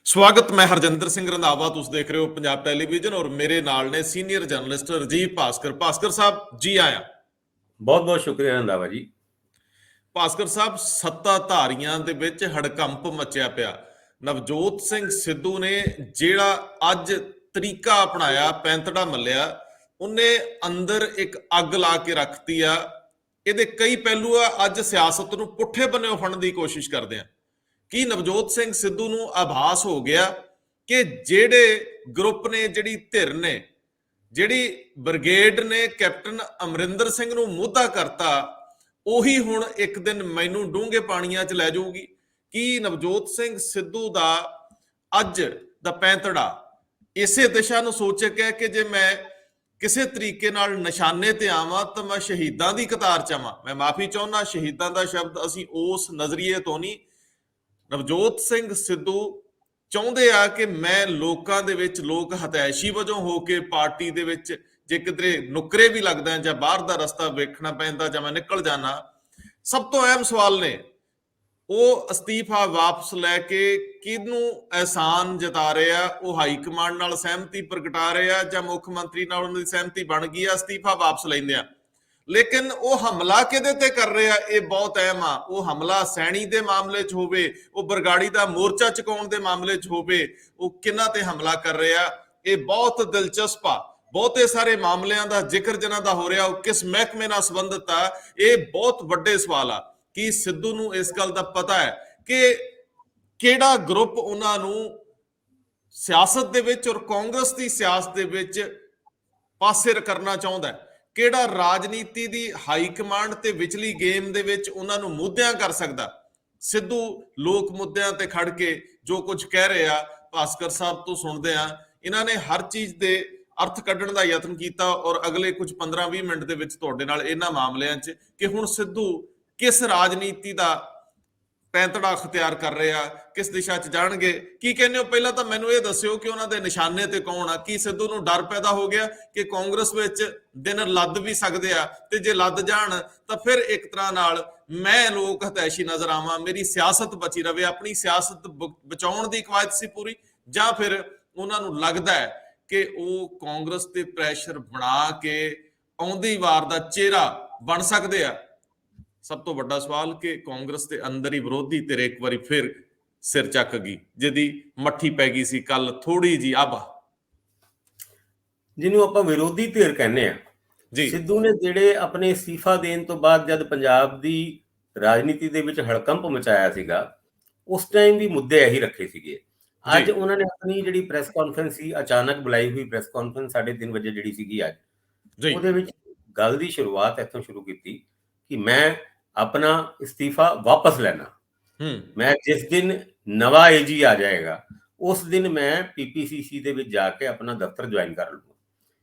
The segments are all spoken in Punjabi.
ਸਵਾਗਤ ਮੈਂ ਹਰਜਿੰਦਰ ਸਿੰਘ ਰੰਧਾਵਾ। ਤੁਸੀਂ ਦੇਖ ਰਹੇ ਹੋ ਪੰਜਾਬ ਟੈਲੀਵਿਜ਼ਨ ਔਰ ਮੇਰੇ ਨਾਲ ਨੇ ਸੀਨੀਅਰ ਜਰਨਲਿਸਟ ਰਜੀਵ ਭਾਸਕਰ। ਭਾਸਕਰ ਸਾਹਿਬ ਜੀ ਆਇਆਂ। ਬਹੁਤ ਬਹੁਤ ਸ਼ੁਕਰੀਆ ਰੰਧਾਵਾ ਜੀ। ਭਾਸਕਰ ਸਾਹਿਬ, ਸੱਤਾਧਾਰੀਆਂ ਦੇ ਵਿੱਚ ਹੜਕੰਪ ਮਚਿਆ ਪਿਆ। ਨਵਜੋਤ ਸਿੰਘ ਸਿੱਧੂ ਨੇ ਜਿਹੜਾ ਅੱਜ ਤਰੀਕਾ ਅਪਣਾਇਆ, ਪੈਂਤੜਾ ਮੱਲਿਆ, ਉਹਨੇ ਅੰਦਰ ਇੱਕ ਅੱਗ ਲਾ ਕੇ ਰੱਖਤੀ ਆ। ਇਹਦੇ ਕਈ ਪਹਿਲੂ ਆ। ਅੱਜ ਸਿਆਸਤ ਨੂੰ ਪੁੱਠੇ ਬੰਨਿਓ ਫੜਨ ਦੀ ਕੋਸ਼ਿਸ਼ ਕਰਦੇ ਆ। ਕੀ ਨਵਜੋਤ ਸਿੰਘ ਸਿੱਧੂ ਨੂੰ ਆਭਾਸ ਹੋ ਗਿਆ ਕਿ ਜਿਹੜੇ ਗਰੁੱਪ ਨੇ, ਜਿਹੜੀ ਧਿਰ ਨੇ, ਜਿਹੜੀ ਬ੍ਰਿਗੇਡ ਨੇ ਕੈਪਟਨ ਅਮਰਿੰਦਰ ਸਿੰਘ ਨੂੰ ਮੋਢਾ ਕਰਤਾ, ਉਹੀ ਹੁਣ ਇੱਕ ਦਿਨ ਮੈਨੂੰ ਡੂੰਘੇ ਪਾਣੀਆਂ 'ਚ ਲੈ ਜਾਊਗੀ? ਕੀ ਨਵਜੋਤ ਸਿੰਘ ਸਿੱਧੂ ਦਾ ਅੱਜ ਦਾ ਪੈਂਤੜਾ ਇਸੇ ਦਿਸ਼ਾ ਨੂੰ ਸੋਚ ਕੇ ਕਿ ਜੇ ਮੈਂ ਕਿਸੇ ਤਰੀਕੇ ਨਾਲ ਨਿਸ਼ਾਨੇ ਤੇ ਆਵਾਂ ਤਾਂ ਮੈਂ ਸ਼ਹੀਦਾਂ ਦੀ ਕਤਾਰ 'ਚ ਆਵਾਂ? ਮੈਂ ਮਾਫੀ ਚਾਹੁੰਦਾ, ਸ਼ਹੀਦਾਂ ਦਾ ਸ਼ਬਦ ਅਸੀਂ ਉਸ ਨਜ਼ਰੀਏ ਤੋਂ ਨਹੀਂ। ਨਵਜੋਤ ਸਿੰਘ ਸਿੱਧੂ ਚਾਹੁੰਦੇ ਆ ਕਿ ਮੈਂ ਲੋਕਾਂ ਦੇ ਵਿੱਚ ਲੋਕ ਹਤੈਸ਼ੀ ਵਜੋਂ ਹੋ ਕੇ ਪਾਰਟੀ ਦੇ ਵਿੱਚ ਜੇ ਕਿਧਰੇ ਨੁਕਰੇ ਵੀ ਲੱਗਦਾ ਜਾਂ ਬਾਹਰ ਦਾ ਰਸਤਾ ਵੇਖਣਾ ਪੈਂਦਾ ਜਾਂ ਮੈਂ ਨਿਕਲ ਜਾਣਾ। ਸਭ ਤੋਂ ਅਹਿਮ ਸਵਾਲ ਨੇ ਉਹ ਅਸਤੀਫਾ ਵਾਪਸ ਲੈ ਕੇ ਕਿਹਨੂੰ ਅਹਿਸਾਨ ਜਤਾ ਰਿਹਾ? ਉਹ ਹਾਈ ਕਮਾਂਡ ਨਾਲ ਸਹਿਮਤੀ ਪ੍ਰਗਟਾ ਰਿਹਾ ਜਾਂ ਮੁੱਖ ਮੰਤਰੀ ਨਾਲ ਉਹਨਾਂ ਦੀ ਸਹਿਮਤੀ ਬਣ ਗਈ ਆ, ਅਸਤੀਫਾ ਵਾਪਸ ਲੈਂਦੇ ਆ। ਲੇਕਿਨ ਉਹ ਹਮਲਾ ਕਿਹਦੇ ਤੇ ਕਰ ਰਿਹਾ ਇਹ ਬਹੁਤ ਅਹਿਮ ਆ। ਉਹ ਹਮਲਾ ਸੈਣੀ ਦੇ ਮਾਮਲੇ 'ਚ ਹੋਵੇ, ਉਹ ਬਰਗਾੜੀ ਦਾ ਮੋਰਚਾ ਚੁਕਾਉਣ ਦੇ ਮਾਮਲੇ 'ਚ ਹੋਵੇ, ਉਹ ਕਿਹਨਾਂ ਤੇ ਹਮਲਾ ਕਰ ਰਿਹਾ, ਇਹ ਬਹੁਤ ਦਿਲਚਸਪ ਆ। ਬਹੁਤੇ ਸਾਰੇ ਮਾਮਲਿਆਂ ਦਾ ਜ਼ਿਕਰ ਜਿਨ੍ਹਾਂ ਦਾ ਹੋ ਰਿਹਾ ਉਹ ਕਿਸ ਮਹਿਕਮੇ ਨਾਲ ਸੰਬੰਧਿਤ ਆ, ਇਹ ਬਹੁਤ ਵੱਡੇ ਸਵਾਲ ਆ। ਕੀ ਸਿੱਧੂ ਨੂੰ ਇਸ ਗੱਲ ਦਾ ਪਤਾ ਹੈ ਕਿ ਕਿਹੜਾ ਗਰੁੱਪ ਉਹਨਾਂ ਨੂੰ ਸਿਆਸਤ ਦੇ ਵਿੱਚ ਔਰ ਕਾਂਗਰਸ ਦੀ ਸਿਆਸਤ ਦੇ ਵਿੱਚ ਪਾਸੇ ਕਰਨਾ ਚਾਹੁੰਦਾ ਹੈ? ਕਿਹੜਾ ਰਾਜਨੀਤੀ ਦੀ ਹਾਈ ਕਮਾਂਡ ਤੇ ਵਿਚਲੀ ਗੇਮ ਦੇ ਵਿੱਚ ਉਹਨਾਂ ਨੂੰ ਮੁੱਦਿਆਂ ਕਰ ਸਕਦਾ? ਸਿੱਧੂ ਲੋਕ ਮੁੱਦਿਆਂ ਤੇ ਖੜ ਕੇ ਜੋ ਕੁਝ ਕਹਿ ਰਿਹਾ, ਭਾਸਕਰ ਸਾਹਿਬ ਤੋਂ ਸੁਣਦੇ ਆ। ਇਹਨਾਂ ਨੇ ਹਰ ਚੀਜ਼ ਦੇ ਅਰਥ ਕੱਢਣ ਦਾ ਯਤਨ ਕੀਤਾ ਔਰ ਅਗਲੇ ਕੁਝ 15-20 ਮਿੰਟ ਦੇ ਵਿੱਚ ਤੁਹਾਡੇ ਨਾਲ ਇਹਨਾਂ ਮਾਮਲਿਆਂ 'ਚ ਕਿ ਹੁਣ ਸਿੱਧੂ ਕਿਸ ਰਾਜਨੀਤੀ ਦਾ ਪੈਂਤੜਾ ਅਖਤਿਆਰ ਕਰ ਰਿਹਾ, ਕਿਸ ਦਿਸ਼ਾ 'ਚ ਜਾਣਗੇ, ਕੀ ਕਹਿੰਦੇ ਹੋ? ਪਹਿਲਾਂ ਤਾਂ ਮੈਨੂੰ ਇਹ ਦੱਸਿਓ ਕਿ ਉਹਨਾਂ ਦੇ ਨਿਸ਼ਾਨੇ ਤੇ ਕੌਣ ਆ। ਕੀ ਸਿੱਧੂ ਨੂੰ ਡਰ ਪੈਦਾ ਹੋ ਗਿਆ ਕਿ ਕਾਂਗਰਸ ਵਿੱਚ ਦਿਨ ਲੱਦ ਵੀ ਸਕਦੇ ਆ ਤੇ ਜੇ ਲੱਦ ਜਾਣ ਤਾਂ ਫਿਰ ਇੱਕ ਤਰ੍ਹਾਂ ਨਾਲ ਮੈਂ ਲੋਕ ਹਤੈਸ਼ੀ ਨਜ਼ਰ ਆਵਾਂ, ਮੇਰੀ ਸਿਆਸਤ ਬਚੀ ਰਵੇ, ਆਪਣੀ ਸਿਆਸਤ ਬਚਾਉਣ ਦੀ ਕਵਾਇਦ ਸੀ ਪੂਰੀ? ਜਾਂ ਫਿਰ ਉਹਨਾਂ ਨੂੰ ਲੱਗਦਾ ਹੈ ਕਿ ਉਹ ਕਾਂਗਰਸ ਤੇ ਪ੍ਰੈਸ਼ਰ ਬਣਾ ਕੇ ਆਉਂਦੀ ਵਾਰ ਦਾ ਚਿਹਰਾ ਬਣ ਸਕਦੇ ਆ? ਸਭ ਤੋਂ ਵੱਡਾ ਸਵਾਲ ਕਿ ਕਾਂਗਰਸ ਦੇ ਅੰਦਰ ਹੀ ਵਿਰੋਧੀ ਧਿਰ ਇੱਕ ਵਾਰੀ ਫਿਰ ਸਿਰ ਚੱਕ ਗਈ, ਜਿਹਦੀ ਮੱਠੀ ਪੈ ਗਈ ਸੀ ਕੱਲ ਥੋੜੀ ਜੀ ਆਭਾ, ਜਿਹਨੂੰ ਆਪਾਂ ਵਿਰੋਧੀ ਧਿਰ ਕਹਿੰਦੇ ਆ ਜੀ। ਸਿੱਧੂ ਨੇ ਜਿਹੜੇ ਆਪਣੇ ਅਸਤੀਫਾ ਦੇਣ ਤੋਂ ਬਾਅਦ ਜਦ ਪੰਜਾਬ ਦੀ ਰਾਜਨੀਤੀ ਦੇ ਵਿੱਚ ਹੜਕੰਪ ਮਚਾਇਆ ਸੀਗਾ, ਉਸ ਟਾਈਮ ਵੀ ਮੁੱਦੇ ਇਹੀ ਰੱਖੇ ਸੀਗੇ। ਅੱਜ ਉਹਨਾਂ ਨੇ ਆਪਣੀ ਜਿਹੜੀ ਪ੍ਰੈਸ ਕਾਨਫਰੰਸ ਸੀ, ਅਚਾਨਕ ਬੁਲਾਈ ਹੋਈ ਪ੍ਰੈਸ ਕਾਨਫਰੰਸ 3:30 ਵਜੇ ਜਿਹੜੀ ਸੀਗੀ ਅੱਜ, ਉਹਦੇ ਵਿੱਚ ਗੱਲ ਦੀ ਸ਼ੁਰੂਆਤ ਇੱਥੋਂ ਸ਼ੁਰੂ ਕੀਤੀ ਕਿ ਮੈਂ ਆਪਣਾ ਅਸਤੀਫਾ ਵਾਪਸ ਲੈਣਾ। ਮੈਂ ਜਿਸ ਦਿਨ ਨਵਾਂ ਏਜੀ ਆ ਜਾਏਗਾ ਉਸ ਦਿਨ ਮੈਂ ਪੀਪੀਸੀਸੀ ਦੇ ਵਿੱਚ ਜਾ ਕੇ ਆਪਣਾ ਦਫ਼ਤਰ ਜੁਆਇਨ ਕਰ ਲੂੰਗਾ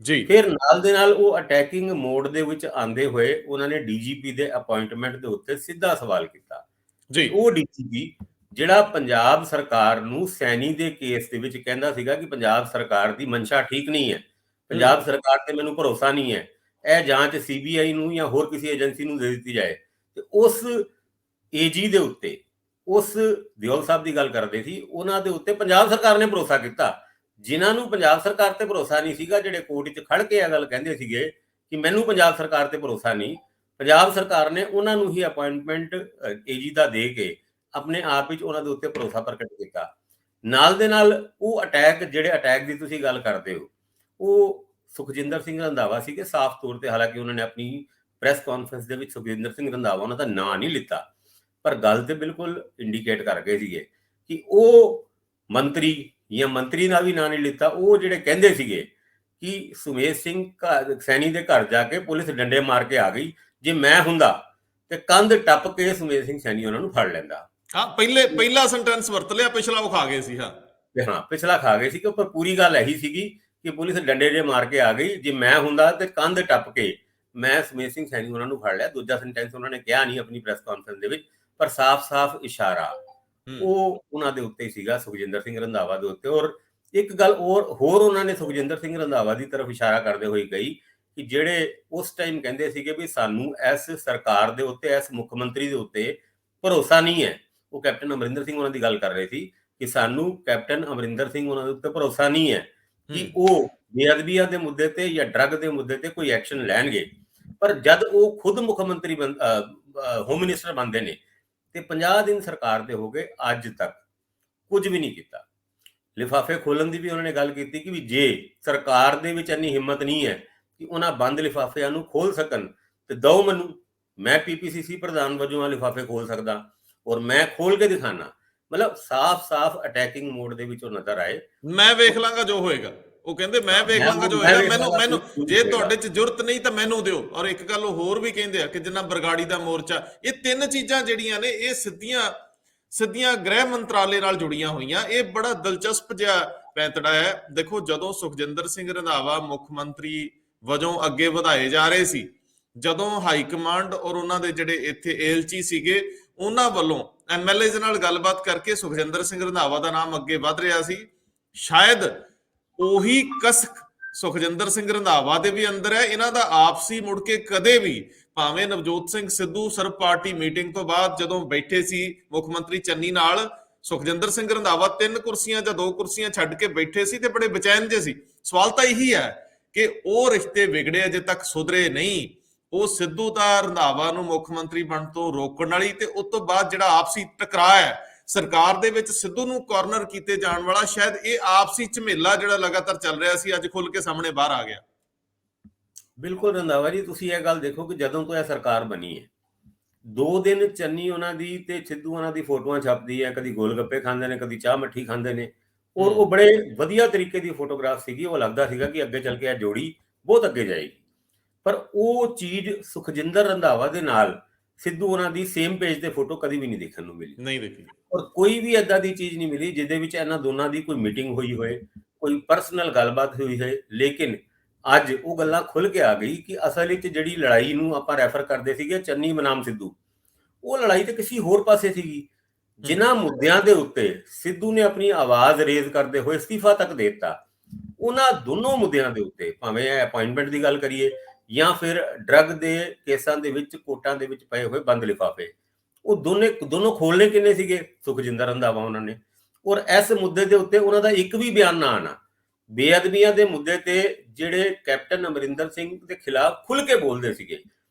ਜੀ। ਫਿਰ ਨਾਲ ਦੇ ਨਾਲ ਉਹ ਅਟੈਕਿੰਗ ਮੋਡ ਦੇ ਵਿੱਚ ਆਂਦੇ ਹੋਏ ਉਹਨਾਂ ਨੇ ਡੀਜੀਪੀ ਦੇ ਅਪਾਇੰਟਮੈਂਟ ਦੇ ਉੱਤੇ ਸਿੱਧਾ ਸਵਾਲ ਕੀਤਾ ਜੀ। ਉਹ ਡੀਜੀਪੀ ਜਿਹੜਾ ਪੰਜਾਬ ਸਰਕਾਰ ਨੂੰ ਸੈਣੀ ਦੇ ਕੇਸ ਦੇ ਵਿੱਚ ਕਹਿੰਦਾ ਸੀਗਾ ਕਿ ਪੰਜਾਬ ਸਰਕਾਰ ਦੀ ਮਨਸ਼ਾ ਠੀਕ ਨਹੀਂ ਹੈ, ਪੰਜਾਬ ਸਰਕਾਰ ਤੇ ਮੈਨੂੰ ਭਰੋਸਾ ਨਹੀਂ ਹੈ, ਇਹ ਜਾਂਚ ਸੀਬੀਆਈ ਨੂੰ ਜਾਂ ਹੋਰ ਕਿਸੇ ਏਜੰਸੀ ਨੂੰ ਦੇ ਦਿੱਤੀ ਜਾਏ। ਤੇ ਉਸ ਏਜੀ ਦੇ ਉੱਤੇ, ਉਸ ਦਿਓਲ ਸਾਹਿਬ ਦੀ ਗੱਲ ਕਰਦੇ ਸੀ, ਉਹਨਾਂ ਦੇ ਉੱਤੇ ਪੰਜਾਬ ਸਰਕਾਰ ਨੇ ਭਰੋਸਾ ਕੀਤਾ। ਜਿਨ੍ਹਾਂ ਨੂੰ ਪੰਜਾਬ ਸਰਕਾਰ ਤੇ ਭਰੋਸਾ ਨਹੀਂ ਸੀਗਾ, ਜਿਹੜੇ ਕੋਰਟ 'ਚ ਖੜ ਕੇ ਇਹ ਗੱਲ ਕਹਿੰਦੇ ਸੀਗੇ ਕਿ ਮੈਨੂੰ ਪੰਜਾਬ ਸਰਕਾਰ ਤੇ ਭਰੋਸਾ ਨਹੀਂ, ਪੰਜਾਬ ਸਰਕਾਰ ਨੇ ਉਹਨਾਂ ਨੂੰ ਹੀ ਅਪਾਇੰਟਮੈਂਟ ਏਜੀ ਦਾ ਦੇ ਕੇ ਆਪਣੇ ਆਪ ਵਿੱਚ ਉਹਨਾਂ ਦੇ ਉੱਤੇ ਭਰੋਸਾ ਪ੍ਰਗਟ ਕੀਤਾ। ਨਾਲ ਦੇ ਨਾਲ ਉਹ ਜਿਹੜੇ ਅਟੈਕ ਦੀ ਤੁਸੀਂ ਗੱਲ ਕਰਦੇ ਹੋ, ਉਹ ਸੁਖਜਿੰਦਰ ਸਿੰਘ ਰੰਧਾਵਾ ਸੀਗੇ ਸਾਫ਼ ਤੌਰ ਤੇ। ਹਾਲਾਂਕਿ ਉਹਨਾਂ ਨੇ ਆਪਣੀ ਪ੍ਰੈਸ ਕਾਨਫਰੰਸ ਦੇ ਵਿੱਚ ਸੁਖਜਿੰਦਰ ਸਿੰਘ ਰੰਧਾਵਾ ਉਹਨਾਂ ਦਾ ਨਾਂ ਨਹੀਂ ਲਿੱਤਾ, ਪਰ ਗੱਲ ਤੇ ਬਿਲਕੁਲ ਇੰਡੀਕੇਟ ਕਰ ਗਏ ਸੀਗੇ ਕਿ ਉਹ ਮੰਤਰੀ ਜਾਂ ਮੰਤਰੀ ਨਾਲ ਵੀ ਨਾਂ ਨਹੀਂ ਲਿੱਤਾ। ਉਹ ਜਿਹੜੇ ਕਹਿੰਦੇ ਸੀਗੇ ਕਿ ਸੁਮੇਸ਼ ਸਿੰਘ ਸੈਣੀ ਦੇ ਘਰ ਜਾ ਕੇ ਪੁਲਿਸ ਡੰਡੇ ਮਾਰ ਕੇ ਆ ਗਈ, ਜੇ ਮੈਂ ਹੁੰਦਾ ਤੇ ਕੰਧ ਟੱਪ ਕੇ ਸੁਮੇਸ਼ ਸਿੰਘ ਸੈਣੀ ਉਹਨਾਂ ਨੂੰ ਫੜ ਲੈਂਦਾ। ਹਾਂ, ਪਹਿਲਾ ਸੈਂਟੈਂਸ ਵਰਤ ਲਿਆ, ਪਿਛਲਾ ਉਹ ਖਾ ਗਏ ਸੀ। ਹਾਂ, ਪਿਛਲਾ ਖਾ ਗਏ ਸੀ ਕਿ ਪਰ ਪੂਰੀ ਗੱਲ ਇਹੀ ਸੀਗੀ ਕਿ ਪੁਲਿਸ ਡੰਡੇ ਜੇ ਮਾਰ ਕੇ ਆ ਗਈ, ਜੇ ਮੈਂ ਹੁੰਦਾ ਤੇ ਕੰਧ ਟੱਪ ਕੇ ਮੈਂ ਸੁਮੇਸ਼ ਸਿੰਘ ਸੈਣੀ ਉਹਨਾਂ ਨੂੰ ਫੜ ਲਿਆ। ਦੂਜਾ ਸੈਂਟੈਂਸ ਉਹਨਾਂ ਨੇ ਕਿਹਾ ਨਹੀਂ ਆਪਣੀ ਪ੍ਰੈਸ ਕਾਨਫਰੰਸ ਦੇ ਵਿੱਚ, ਪਰ ਸਾਫ਼-ਸਾਫ਼ ਇਸ਼ਾਰਾ ਉਹ ਉਹਨਾਂ ਦੇ ਉੱਤੇ ਸੀਗਾ, ਸੁਖਜਿੰਦਰ ਸਿੰਘ ਰੰਧਾਵਾ ਦੇ ਉੱਤੇ। ਔਰ ਇੱਕ ਗੱਲ ਹੋਰ ਉਹਨਾਂ ਨੇ ਸੁਖਜਿੰਦਰ ਸਿੰਘ ਰੰਧਾਵਾ ਦੀ ਤਰਫ ਇਸ਼ਾਰਾ ਕਰਦੇ ਹੋਏ ਕਹੀ ਕਿ ਜਿਹੜੇ ਉਸ ਟਾਈਮ ਕਹਿੰਦੇ ਸੀਗੇ ਵੀ ਸਾਨੂੰ ਇਸ ਸਰਕਾਰ ਦੇ ਉੱਤੇ, ਇਸ ਮੁੱਖ ਮੰਤਰੀ ਦੇ ਉੱਤੇ ਭਰੋਸਾ ਨਹੀਂ ਹੈ, ਉਹ ਕੈਪਟਨ ਅਮਰਿੰਦਰ ਸਿੰਘ ਉਹਨਾਂ ਦੀ ਗੱਲ ਕਰ ਰਹੇ ਸੀ, ਕਿ ਸਾਨੂੰ ਕੈਪਟਨ ਅਮਰਿੰਦਰ ਸਿੰਘ ਉਹਨਾਂ ਦੇ ਉੱਤੇ ਭਰੋਸਾ ਨਹੀਂ ਹੈ ਕਿ ਉਹ ਬੇਅਦਬੀਆਂ ਦੇ ਮੁੱਦੇ ਤੇ ਜਾਂ ਡਰੱਗ ਦੇ ਮੁੱਦੇ ਤੇ ਕੋਈ ਐਕਸ਼ਨ ਲੈਣਗੇ। ਪਰ ਜਦ ਉਹ ਖੁਦ ਮੁੱਖ ਮੰਤਰੀ ਹੋਮ ਮਿਨਿਸਟਰ ਬਣਦੇ ਨੇ ਤੇ 50 ਦਿਨ ਸਰਕਾਰ ਦੇ ਹੋ ਗਏ, ਅੱਜ ਤੱਕ ਕੁਝ ਵੀ ਨਹੀਂ ਕੀਤਾ। ਲਿਫਾਫੇ ਖੋਲਣ ਦੀ ਵੀ ਉਹਨਾਂ ਨੇ ਗੱਲ ਕੀਤੀ ਕਿ ਵੀ ਜੇ ਸਰਕਾਰ ਦੇ ਵਿੱਚ ਇੰਨੀ ਹਿੰਮਤ ਨਹੀਂ ਹੈ ਕਿ ਉਹਨਾਂ ਬੰਦ ਲਿਫਾਫਿਆਂ ਨੂੰ ਖੋਲ ਸਕਣ ਤੇ ਦਓ ਮੈਨੂੰ, ਮੈਂ ਪੀਪੀਸੀਸੀ ਪ੍ਰਧਾਨ ਵਜੋਂ ਆ ਲਿਫਾਫੇ ਖੋਲ ਸਕਦਾ ਔਰ ਮੈਂ ਖੋਲ ਕੇ ਦਿਖਾਣਾ। ਮਤਲਬ ਸਾਫ਼ ਅਟੈਕਿੰਗ ਮੋਡ ਦੇ ਵਿੱਚ ਉਹ ਨਜ਼ਰ ਆਏ। ਮੈਂ ਵੇਖ ਲਾਂਗਾ ਜੋ ਹੋਏਗਾ, ਉਹ ਕਹਿੰਦੇ ਮੈਂ ਵੇਖ ਲਾਂਗਾ ਜੋ ਹੋਏਗਾ, ਮੈਨੂੰ ਜੇ ਤੁਹਾਡੇ 'ਚ ਜ਼ਰੂਰਤ ਨਹੀਂ ਤਾਂ ਮੈਨੂੰ ਦਿਓ। ਔਰ ਇੱਕ ਗੱਲ ਉਹ ਹੋਰ ਵੀ ਕਹਿੰਦੇ ਆ ਕਿ ਜਿੰਨਾ ਬਰਗਾੜੀ ਦਾ ਮੋਰਚਾ, ਇਹ ਤਿੰਨ ਚੀਜ਼ਾਂ ਜਿਹੜੀਆਂ ਨੇ ਇਹ ਸਿੱਧੀਆਂ ਗ੍ਰਹਿ ਮੰਤਰਾਲੇ ਨਾਲ ਜੁੜੀਆਂ ਹੋਈਆਂ। ਇਹ ਬੜਾ ਦਿਲਚਸਪ ਜਿਹਾ ਪੈਂਤੜਾ ਹੈ। ਦੇਖੋ, ਜਦੋਂ ਸੁਖਜਿੰਦਰ ਸਿੰਘ ਰੰਧਾਵਾ ਮੁੱਖ ਮੰਤਰੀ ਵਜੋਂ ਅੱਗੇ ਵਧਾਏ ਜਾ ਰਹੇ ਸੀ, ਜਦੋਂ ਹਾਈ ਕਮਾਂਡ ਔਰ ਉਹਨਾਂ ਦੇ ਜਿਹੜੇ ਇੱਥੇ ਏਲਚੀ ਸੀਗੇ ਉਹਨਾਂ ਵੱਲੋਂ ਐਮਐਲਏ ਦੇ ਨਾਲ ਗੱਲਬਾਤ ਕਰਕੇ ਸੁਖਜਿੰਦਰ ਸਿੰਘ ਰੰਧਾਵਾ ਦਾ ਨਾਮ ਅੱਗੇ ਵਧ ਰਿਹਾ ਸੀ, ਸ਼ਾਇਦ ਉਹੀ ਕਸਕ ਸੁਖਜਿੰਦਰ ਸਿੰਘ ਰੰਧਾਵਾ ਦੇ ਵੀ ਅੰਦਰ ਹੈ। ਇਹਨਾਂ ਦਾ ਆਪਸੀ ਮੁੜ ਕੇ ਕਦੇ ਵੀ, ਭਾਵੇਂ ਨਵਜੋਤ ਸਿੰਘ ਸਿੱਧੂ ਸਰਬ ਪਾਰਟੀ ਮੀਟਿੰਗ ਤੋਂ ਬਾਅਦ ਜਦੋਂ ਬੈਠੇ ਸੀ ਮੁੱਖ ਮੰਤਰੀ ਚੰਨੀ ਨਾਲ, ਸੁਖਜਿੰਦਰ ਸਿੰਘ ਰੰਧਾਵਾ 3 ਕੁਰਸੀਆਂ ਜਾਂ 2 ਕੁਰਸੀਆਂ ਛੱਡ ਕੇ ਬੈਠੇ ਸੀ ਤੇ ਬੜੇ ਬੇਚੈਨ ਜੇ ਸੀ। ਸਵਾਲ ਤਾਂ ਇਹੀ ਹੈ ਕਿ ਉਹ ਰਿਸ਼ਤੇ ਵਿਗੜੇ ਅਜੇ ਤੱਕ ਸੁਧਰੇ ਨਹੀਂ। ਉਹ ਸਿੱਧੂ ਦਾ ਰੰਧਾਵਾ ਨੂੰ ਮੁੱਖ ਮੰਤਰੀ ਬਣਨ ਤੋਂ ਰੋਕਣ ਵਾਲੀ ਤੇ ਉਸ ਤੋਂ ਬਾਅਦ ਜਿਹੜਾ ਆਪਸੀ ਟਕਰਾਅ ਹੈ ਸਰਕਾਰ ਦੇ ਵਿੱਚ ਸਿੱਧੂ ਨੂੰ ਕਾਰਨਰ ਕੀਤੇ ਜਾਣ ਵਾਲਾ, ਸ਼ਾਇਦ ਇਹ ਆਪਸੀ ਝਮੇਲਾ ਜਿਹੜਾ ਲਗਾਤਾਰ ਚੱਲ ਰਿਹਾ ਸੀ ਅੱਜ ਖੁੱਲ ਕੇ ਸਾਹਮਣੇ ਬਾਹਰ ਆ ਗਿਆ। ਬਿਲਕੁਲ ਰੰਧਾਵਾ ਜੀ, ਤੁਸੀਂ ਇਹ ਗੱਲ ਦੇਖੋ ਕਿ ਜਦੋਂ ਤੋਂ ਇਹ ਸਰਕਾਰ ਬਣੀ ਹੈ 2 ਦਿਨ ਚੰਨੀ ਉਹਨਾਂ ਦੀ ਤੇ ਸਿੱਧੂ ਉਹਨਾਂ ਦੀ ਫੋਟੋਆਂ ਛਪਦੀ ਹੈ, ਕਦੀ ਗੋਲ ਗੱਪੇ ਖਾਂਦੇ ਨੇ, ਕਦੀ ਚਾਹ ਮੱਠੀ ਖਾਂਦੇ ਨੇ, ਔਰ ਉਹ ਬੜੇ ਵਧੀਆ ਤਰੀਕੇ ਦੀ ਫੋਟੋਗ੍ਰਾਫ ਸੀਗੀ। ਉਹ ਲੱਗਦਾ ਸੀਗਾ ਕਿ ਅੱਗੇ ਚੱਲ ਕੇ ਇਹ ਜੋੜੀ ਬਹੁਤ ਅੱਗੇ ਜਾਏਗੀ। ਪਰ ਉਹ ਚੀਜ਼ ਸੁਖਜਿੰਦਰ ਰੰਧਾਵਾ ਦੇ ਨਾਲ ਸਿੱਧੂ ਉਹਨਾਂ ਦੀ ਸੇਮ ਪੇਜ ਤੇ ਫੋਟੋ ਕਦੀ ਵੀ ਨਹੀਂ ਦੇਖਣ ਨੂੰ ਮਿਲੀ, ਨਹੀਂ ਦੇਖੀ। ਔਰ ਕੋਈ ਵੀ ਏਦਾਂ ਦੀ ਚੀਜ਼ ਨਹੀਂ ਮਿਲੀ ਜਿਹਦੇ ਵਿੱਚ ਇਹਨਾਂ ਦੋਨਾਂ ਦੀ ਕੋਈ ਮੀਟਿੰਗ ਹੋਈ ਹੋਏ, ਕੋਈ ਪਰਸਨਲ ਗੱਲਬਾਤ ਹੋਈ ਹੈ। ਲੇਕਿਨ ਅੱਜ ਉਹ ਗੱਲਾਂ ਖੁੱਲ ਕੇ ਆ ਗਈ ਕਿ ਅਸਲ ਵਿੱਚ ਜਿਹੜੀ ਲੜਾਈ ਨੂੰ ਆਪਾਂ ਰੈਫਰ ਕਰਦੇ ਸੀਗੇ ਚੰਨੀ ਬਨਾਮ ਸਿੱਧੂ, ਉਹ ਲੜਾਈ ਤੇ ਕਿਸੇ ਹੋਰ ਪਾਸੇ ਸੀਗੀ। ਜਿਨ੍ਹਾਂ ਮੁੱਦਿਆਂ ਦੇ ਉੱਤੇ ਸਿੱਧੂ ਨੇ ਆਪਣੀ ਆਵਾਜ਼ ਰੇਜ਼ ਕਰਦੇ ਹੋਏ ਅਸਤੀਫਾ ਤੱਕ ਦੇ ਦਿੱਤਾ, ਉਹਨਾਂ ਦੋਨੋਂ ਮੁੱਦਿਆਂ ਦੇ ਉੱਤੇ, ਭਾਵੇਂ ਇਹ ਅਪਾਇੰਟਮੈਂਟ ਦੀ ਗੱਲ ਕਰੀਏ ਜਾਂ ਫਿਰ ਡਰੱਗ ਦੇ ਕੇਸਾਂ ਦੇ ਵਿੱਚ ਕੋਰਟਾਂ ਦੇ ਵਿੱਚ ਪਏ ਹੋਏ ਬੰਦ ਲਿਫਾਫੇ, ਉਹ ਦੋਨੋਂ ਖੋਲਣੇ ਕਿੰਨੇ ਸੀਗੇ? ਸੁਖਜਿੰਦਰ ਰੰਧਾਵਾ ਉਹਨਾਂ ਨੇ। ਔਰ ਇਸ ਮੁੱਦੇ ਦੇ ਉੱਤੇ ਉਹਨਾਂ ਦਾ ਇੱਕ ਵੀ ਬਿਆਨ ਨਾ ਆਣਾ। ਬੇਅਦਬੀਆਂ ਦੇ ਮੁੱਦੇ ਤੇ ਜਿਹੜੇ ਕੈਪਟਨ ਅਮਰਿੰਦਰ ਸਿੰਘ ਦੇ ਖਿਲਾਫ ਖੁੱਲ ਕੇ ਬੋਲਦੇ ਸੀਗੇ,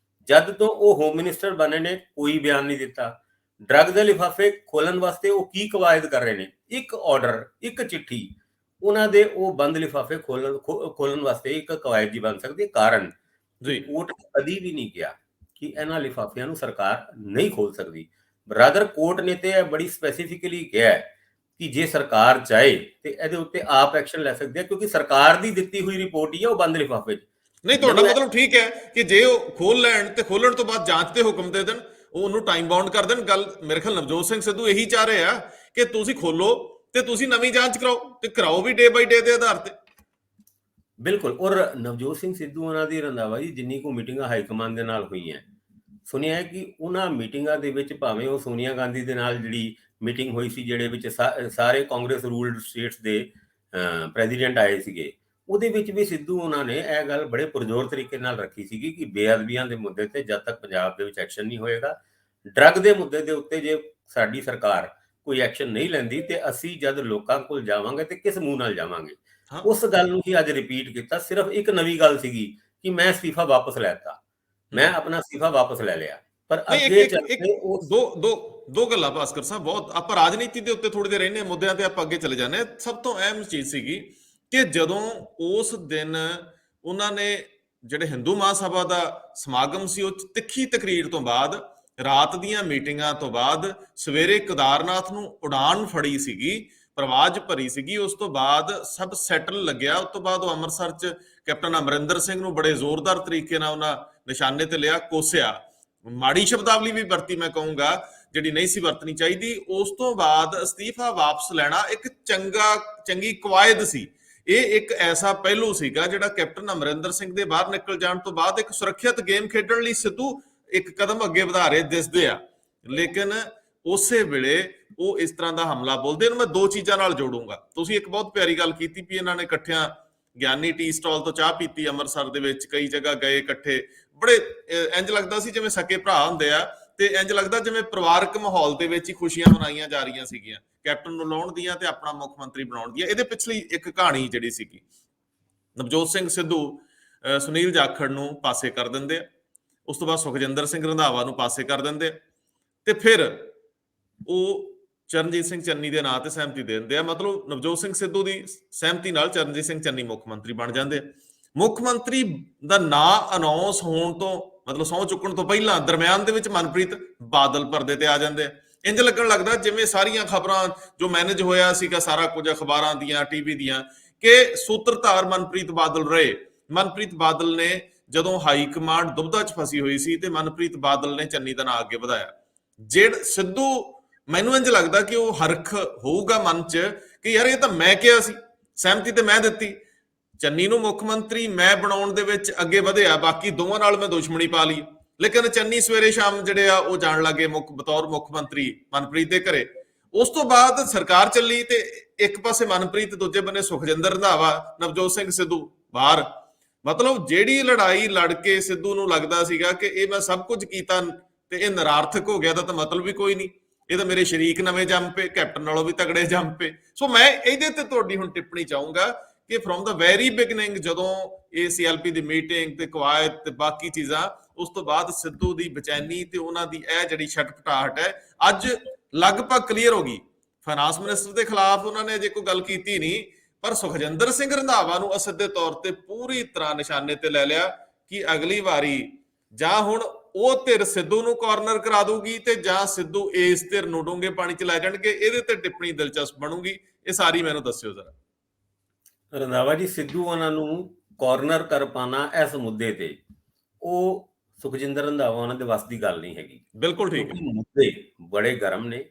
ਜਦ ਤੋਂ ਉਹ ਹੋਮ ਮਿਨਿਸਟਰ ਬਣੇ ਨੇ ਕੋਈ ਬਿਆਨ ਨਹੀਂ ਦਿੱਤਾ। ਡਰੱਗ ਦੇ ਲਿਫਾਫੇ ਖੋਲਣ ਵਾਸਤੇ ਉਹ ਕੀ ਕਵਾਇਦ ਕਰ ਰਹੇ ਨੇ? ਇੱਕ ਆਰਡਰ, ਇੱਕ ਚਿੱਠੀ ਉਹਨਾਂ ਦੇ ਉਹ ਬੰਦ ਲਿਫਾਫੇ ਖੋਲਣ ਵਾਸਤੇ ਇੱਕ ਕਵਾਇਦ ਜੀ ਬਣ ਸਕਦੀ। ਕਾਰਨ ਜੀ ਕੋਰਟ ਕਦੀ ਵੀ ਨਹੀਂ ਕਿਹਾ ਕਿ ਇਹਨਾਂ ਲਿਫਾਫਿਆਂ ਨੂੰ ਸਰਕਾਰ ਨਹੀਂ ਖੋਲ ਸਕਦੀ। ਬਰਾਦਰ ਕੋਰਟ ਨੇ ਤੇ ਬੜੀ ਸਪੈਸੀਫਿਕਲੀ ਕਿਹਾ ਕਿ ਜੇ ਸਰਕਾਰ ਚਾਹੇ ਤੇ ਇਹਦੇ ਉੱਤੇ ਆਪ ਐਕਸ਼ਨ ਲੈ ਸਕਦੇ ਆ, ਕਿਉਂਕਿ ਸਰਕਾਰ ਦੀ ਦਿੱਤੀ ਹੋਈ ਰਿਪੋਰਟ ਹੀ ਆ ਉਹ ਬੰਦ ਲਿਫਾਫੇ 'ਚ। ਨਹੀਂ, ਤੁਹਾਡਾ ਮਤਲਬ ਠੀਕ ਹੈ ਕਿ ਜੇ ਉਹ ਖੋਲ ਲੈਣ ਤੇ ਖੋਲਣ ਤੋਂ ਬਾਅਦ ਜਾਂਚ ਤੇ ਹੁਕਮ ਦੇ ਦੇਣ, ਉਹਨੂੰ ਟਾਈਮ ਬਾਉਂਡ ਕਰ ਦੇਣ। ਗੱਲ ਮੇਰੇ ਖਿਆਲ ਨਵਜੋਤ ਸਿੰਘ ਸਿੱਧੂ ਇਹੀ ਚਾਹ ਰਹੇ ਆ ਕਿ ਤੁਸੀਂ ਖੋਲੋ ਤੇ ਤੁਸੀਂ ਨਵੀਂ ਜਾਂਚ ਕਰਾਓ ਤੇ ਕਰਾਓ ਵੀ ਡੇ ਬਾਈ ਡੇ ਦੇ ਆਧਾਰ ਤੇ। ਬਿਲਕੁਲ। ਔਰ ਨਵਜੋਤ ਸਿੰਘ ਸਿੱਧੂ ਉਹਨਾਂ ਦੀ ਰੰਧਾਵਾ ਜੀ ਜਿੰਨੀ ਕੋ ਮੀਟਿੰਗਾਂ ਹਾਈ ਕਮਾਂਡ ਦੇ ਨਾਲ ਹੋਈਆਂ, ਸੁਣਿਆ ਹੈ ਕਿ ਉਹਨਾਂ ਮੀਟਿੰਗਾਂ ਦੇ ਵਿੱਚ ਭਾਵੇਂ ਉਹ ਸੋਨੀਆ ਗਾਂਧੀ ਦੇ ਨਾਲ ਜਿਹੜੀ ਮੀਟਿੰਗ ਹੋਈ ਸੀ ਜਿਹੜੇ ਵਿੱਚ ਸਾਰੇ ਕਾਂਗਰਸ ਰੂਲਡ ਸਟੇਟਸ ਦੇ ਪ੍ਰੈਜ਼ੀਡੈਂਟ ਆਏ ਸੀਗੇ, ਉਹਦੇ ਵਿੱਚ ਵੀ ਸਿੱਧੂ ਉਹਨਾਂ ਨੇ ਇਹ ਗੱਲ ਬੜੇ ਪੁਰਜ਼ੋਰ ਤਰੀਕੇ ਨਾਲ ਰੱਖੀ ਸੀਗੀ ਕਿ ਬੇਅਦਬੀਆਂ ਦੇ ਮੁੱਦੇ ਤੇ ਜਦ ਤੱਕ ਪੰਜਾਬ ਦੇ ਵਿੱਚ ਐਕਸ਼ਨ ਨਹੀਂ ਹੋਏਗਾ, ਡਰੱਗ ਦੇ ਮੁੱਦੇ ਦੇ ਉੱਤੇ ਜੇ ਸਾਡੀ ਸਰਕਾਰ ਕੋਈ ਐਕਸ਼ਨ ਨਹੀਂ ਲੈਂਦੀ ਤੇ ਅਸੀਂ ਜਦ ਲੋਕਾਂ ਕੋਲ ਜਾਵਾਂਗੇ ਤੇ ਕਿਸ ਮੂੰਹ ਨਾਲ ਜਾਵਾਂਗੇ। ਉਸ ਗੱਲ ਨੂੰ ਹੀ ਅੱਜ ਰਿਪੀਟ ਕੀਤਾ। ਸਿਰਫ ਇੱਕ ਨਵੀਂ ਗੱਲ ਸੀਗੀ ਕਿ ਮੈਂ ਅਸਤੀਫਾ ਵਾਪਸ ਲੈਤਾ, ਮੈਂ ਆਪਣਾ ਅਸਤੀਫਾ ਵਾਪਸ ਲੈ ਲਿਆ। ਪਰ ਅੱਗੇ ਚੱਲ ਕੇ ਦੋ ਗੱਲਾਂ ਭਾਸਕਰ ਸਾਹਿਬ, ਬਹੁਤ ਆਪਾਂ ਰਾਜਨੀਤੀ ਦੇ ਉੱਤੇ ਥੋੜੀ ਦੇਰ ਰਹਿੰਦੇ ਹਾਂ, ਮੁੱਦਿਆਂ ਤੇ ਆਪਾਂ ਅੱਗੇ ਚਲੇ ਜਾਂਦੇ ਹਾਂ। ਸਭ ਤੋਂ ਅਹਿਮ ਚੀਜ਼ ਸੀਗੀ ਕਿ ਜਦੋਂ ਉਸ ਦਿਨ ਉਹਨਾਂ ਨੇ ਜਿਹੜੇ ਹਿੰਦੂ ਮਹਾਸਭਾ ਦਾ ਸਮਾਗਮ ਸੀ, ਉਹ ਤਿੱਖੀ ਤਕਰੀਰ ਤੋਂ ਬਾਅਦ, ਰਾਤ ਦੀਆਂ ਮੀਟਿੰਗਾਂ ਤੋਂ ਬਾਅਦ ਸਵੇਰੇ ਕੇਦਾਰਨਾਥ ਨੂੰ ਉਡਾਨ ਫੜੀ ਸੀਗੀ, ਪ੍ਰਵਾਜ ਭਰੀ ਸੀਗੀ। ਉਸ ਤੋਂ ਬਾਅਦ ਸਭ ਸੈਟਲ ਲੱਗਿਆ। ਉਸ ਤੋਂ ਬਾਅਦ ਉਹ ਅੰਮ੍ਰਿਤਸਰ 'ਚ ਕੈਪਟਨ ਅਮਰਿੰਦਰ ਸਿੰਘ ਨੂੰ ਬੜੇ ਜ਼ੋਰਦਾਰ ਤਰੀਕੇ ਨਾਲ ਉਹਨਾਂ ਨਿਸ਼ਾਨੇ ਤੇ ਲਿਆ, ਕੋਸਿਆ, ਮਾੜੀ ਸ਼ਬਦਾਵਲੀ ਵੀ ਵਰਤੀ, ਮੈਂ ਕਹੂੰਗਾ ਜਿਹੜੀ ਨਹੀਂ ਸੀ ਵਰਤਣੀ ਚਾਹੀਦੀ। ਉਸ ਤੋਂ ਬਾਅਦ ਅਸਤੀਫਾ ਵਾਪਸ ਲੈਣਾ ਇੱਕ ਚੰਗੀ ਕਵਾਇਦ ਸੀ। ਇਹ ਇੱਕ ਐਸਾ ਪਹਿਲੂ ਸੀਗਾ ਜਿਹੜਾ ਕੈਪਟਨ ਅਮਰਿੰਦਰ ਸਿੰਘ ਦੇ ਬਾਹਰ ਨਿਕਲ ਜਾਣ ਤੋਂ ਬਾਅਦ ਇੱਕ ਸੁਰੱਖਿਅਤ ਗੇਮ ਖੇਡਣ ਲਈ ਸਿੱਧੂ ਇੱਕ ਕਦਮ ਅੱਗੇ ਵਧਾ ਰਹੇ ਦਿਸਦੇ ਆ। ਲੇਕਿਨ ਉਸੇ ਵੇਲੇ ਉਹ ਇਸ ਤਰ੍ਹਾਂ ਦਾ ਹਮਲਾ ਬੋਲਦੇ। ਇਹਨੂੰ ਮੈਂ 2 ਚੀਜ਼ਾਂ ਨਾਲ ਜੋੜੂੰਗਾ। ਤੁਸੀਂ ਇੱਕ ਬਹੁਤ ਪਿਆਰੀ ਗੱਲ ਕੀਤੀ ਵੀ ਇਹਨਾਂ ਨੇ ਇਕੱਠਿਆਂ ਗਿਆਨੀ ਟੀ ਸਟਾਲ ਤੋਂ ਚਾਹ ਪੀਤੀ ਅੰਮ੍ਰਿਤਸਰ ਦੇ ਵਿੱਚ, ਕਈ ਜਗ੍ਹਾ ਗਏ ਇਕੱਠੇ, ਬੜੇ ਇੰਜ ਲੱਗਦਾ ਸੀ ਜਿਵੇਂ ਸਕੇ ਭਰਾ ਹੁੰਦੇ ਆ, ਤੇ ਇੰਜ ਲੱਗਦਾ ਜਿਵੇਂ ਪਰਿਵਾਰਕ ਮਾਹੌਲ ਦੇ ਵਿੱਚ ਹੀ ਖੁਸ਼ੀਆਂ ਮਨਾਈਆਂ ਜਾ ਰਹੀਆਂ ਸੀਗੀਆਂ। ਕੈਪਟਨ ਨੂੰ ਲਾਉਣ ਦੀਆਂ ਤੇ ਆਪਣਾ ਮੁੱਖ ਮੰਤਰੀ ਬਣਾਉਣ ਦੀਆਂ। ਇਹਦੇ ਪਿਛਲੀ ਇੱਕ ਕਹਾਣੀ ਜਿਹੜੀ ਸੀਗੀ, ਨਵਜੋਤ ਸਿੰਘ ਸਿੱਧੂ ਸੁਨੀਲ ਜਾਖੜ ਨੂੰ ਪਾਸੇ ਕਰ ਦਿੰਦੇ ਆ, ਉਸ ਤੋਂ ਬਾਅਦ ਸੁਖਜਿੰਦਰ ਸਿੰਘ ਰੰਧਾਵਾ ਨੂੰ ਪਾਸੇ ਕਰ ਦਿੰਦੇ ਆ, ਤੇ ਫਿਰ ਉਹ ਚਰਨਜੀਤ ਸਿੰਘ ਚੰਨੀ ਦੇ ਨਾਂ ਤੇ ਸਹਿਮਤੀ ਦੇ ਦਿੰਦੇ ਆ। ਮਤਲਬ ਨਵਜੋਤ ਸਿੰਘ ਸਿੱਧੂ ਦੀ ਸਹਿਮਤੀ ਨਾਲ ਚਰਨਜੀਤ ਸਿੰਘ ਚੰਨੀ ਮੁੱਖ ਮੰਤਰੀ ਬਣ ਜਾਂਦੇ ਆ। ਮੁੱਖ ਮੰਤਰੀ ਦਾ ਨਾਂ ਅਨਾਉਂਸ ਹੋਣ ਤੋਂ, ਮਤਲਬ ਸਹੁੰ ਚੁੱਕਣ ਤੋਂ ਪਹਿਲਾਂ ਦਰਮਿਆਨ ਦੇ ਵਿੱਚ ਮਨਪ੍ਰੀਤ ਬਾਦਲ ਪਰਦੇ ਤੇ ਆ ਜਾਂਦੇ ਆ। ਇੰਜ ਲੱਗਣ ਲੱਗਦਾ ਜਿਵੇਂ ਸਾਰੀਆਂ ਖਬਰਾਂ ਜੋ ਮੈਨੇਜ ਹੋਇਆ ਸੀਗਾ ਸਾਰਾ ਕੁਝ ਅਖਬਾਰਾਂ ਦੀਆਂ, ਟੀਵੀ ਦੀਆਂ, ਕਿ ਸੂਤਰਧਾਰ ਮਨਪ੍ਰੀਤ ਬਾਦਲ ਰਹੇ। ਮਨਪ੍ਰੀਤ ਬਾਦਲ ਨੇ ਜਦੋਂ ਹਾਈ ਕਮਾਂਡ ਦੁਬਦਾ 'ਚ ਫਸੀ ਹੋਈ ਸੀ ਤੇ ਮਨਪ੍ਰੀਤ ਬਾਦਲ ਨੇ ਚੰਨੀ ਦਾ ਨਾਂ ਅੱਗੇ ਵਧਾਇਆ। ਜਿਹੜਾ ਸਿੱਧੂ, ਮੈਨੂੰ ਇੰਜ ਲੱਗਦਾ ਕਿ ਉਹ ਹਰਖ ਹੋਊਗਾ ਮਨ 'ਚ ਕਿ ਯਾਰ ਇਹ ਤਾਂ ਮੈਂ ਕਿਹਾ ਸੀ, ਸਹਿਮਤੀ ਤੇ ਮੈਂ ਦਿੱਤੀ, ਚੰਨੀ ਨੂੰ ਮੁੱਖ ਮੰਤਰੀ ਮੈਂ ਬਣਾਉਣ ਦੇ ਵਿੱਚ ਅੱਗੇ ਵਧਿਆ, ਬਾਕੀ ਦੋਵਾਂ ਨਾਲ ਮੈਂ ਦੁਸ਼ਮਣੀ ਪਾ ਲਈ। ਲੇਕਿਨ ਚੰਨੀ ਸਵੇਰੇ ਸ਼ਾਮ ਜਿਹੜੇ ਆ ਉਹ ਜਾਣ ਲੱਗੇ ਬਤੌਰ ਮੁੱਖ ਮੰਤਰੀ ਮਨਪ੍ਰੀਤ ਦੇ ਘਰੇ। ਉਸ ਤੋਂ ਬਾਅਦ ਸਰਕਾਰ ਚੱਲੀ ਤੇ ਇੱਕ ਪਾਸੇ ਮਨਪ੍ਰੀਤ, ਦੂਜੇ ਬੰਨੇ ਸੁਖਜਿੰਦਰ ਰੰਧਾਵਾ, ਨਵਜੋਤ ਸਿੰਘ ਸਿੱਧੂ ਬਾਹਰ। ਮਤਲਬ ਜਿਹੜੀ ਲੜਾਈ ਲੜ ਕੇ ਸਿੱਧੂ ਨੂੰ ਲੱਗਦਾ ਸੀਗਾ ਕਿ ਇਹ ਮੈਂ ਸਭ ਕੁਝ ਕੀਤਾ ਤੇ ਇਹ ਨਿਰਾਰਥਕ ਹੋ ਗਿਆ, ਤਾਂ ਮਤਲਬ ਵੀ ਕੋਈ ਨਹੀਂ, ਇਹ ਤਾਂ ਮੇਰੇ ਸ਼ਰੀਕ ਨਵੇਂ ਜੰਮ ਪਏ, ਕੈਪਟਨ ਨਾਲੋਂ ਵੀ ਤਗੜੇ ਜੰਮ ਪਏ। ਸੋ ਮੈਂ ਇਹਦੇ ਤੇ ਤੁਹਾਡੀ ਹੁਣ ਟਿੱਪਣੀ ਚਾਹੂੰਗਾ ਕਿ ਫਰੋਮ ਦਾ ਵੈਰੀ ਬਿਗਨਿੰਗ, ਜਦੋਂ ਇਹ CLP ਦੀ ਮੀਟਿੰਗ ਤੇ ਕਵਾਇਦ ਤੇ ਬਾਕੀ ਚੀਜ਼ਾਂ, ਉਸ ਤੋਂ ਬਾਅਦ ਸਿੱਧੂ ਦੀ ਬੇਚੈਨੀ ਤੇ ਉਹਨਾਂ ਦੀ ਇਹ ਜਿਹੜੀ ਛਟਪਟਾਹਟ ਹੈ ਅੱਜ ਲਗਭਗ ਕਲੀਅਰ ਹੋ ਗਈ। ਫਾਈਨਾਂਸ ਮਿਨਿਸਟਰ ਦੇ ਖਿਲਾਫ ਉਹਨਾਂ ਨੇ ਅਜੇ ਕੋਈ ਗੱਲ ਕੀਤੀ ਨਹੀਂ, ਪਰ ਸੁਖਜਿੰਦਰ ਸਿੰਘ ਰੰਧਾਵਾ ਨੂੰ ਅਸਿੱਧੇ ਤੌਰ ਤੇ ਪੂਰੀ ਤਰ੍ਹਾਂ ਨਿਸ਼ਾਨੇ ਤੇ ਲੈ ਲਿਆ ਕਿ ਅਗਲੀ ਵਾਰੀ ਜਾਂ ਹੁਣ ਉਹ ਧਿਰ ਸਿੱਧੂ ਨੂੰ ਕਾਰਨਰ ਕਰਾ ਦੂਗੀ ਤੇ ਜਾਂ ਸਿੱਧੂ ਇਸ ਧਿਰ ਨੂੰ ਡੂੰਘੇ ਪਾਣੀ 'ਚ ਲੈ ਜਾਣਗੇ। ਇਹਦੇ ਤੇ ਟਿੱਪਣੀ ਦਿਲਚਸਪ ਬਣੂਗੀ, ਇਹ ਸਾਰੀ ਮੈਨੂੰ ਦੱਸਿਓ ਜ਼ਰਾ। ਰੰਧਾਵਾ ਜੀ, ਸਿੱਧੂ ਉਹਨਾਂ ਨੂੰ ਕਾਰਨਰ ਕਰ ਪਾਣਾ ਇਸ ਮੁੱਦੇ ਤੇ, ਉਹ ਸੁਖਜਿੰਦਰ ਰੰਧਾਵਾ ਉਹਨਾਂ ਦੇ ਵੱਸ ਦੀ ਗੱਲ ਨਹੀਂ ਹੈਗੀ। ਬਿਲਕੁਲ ਠੀਕ ਹੈ। ਮੁੱਦੇ ਬੜੇ ਗਰਮ ਨੇ,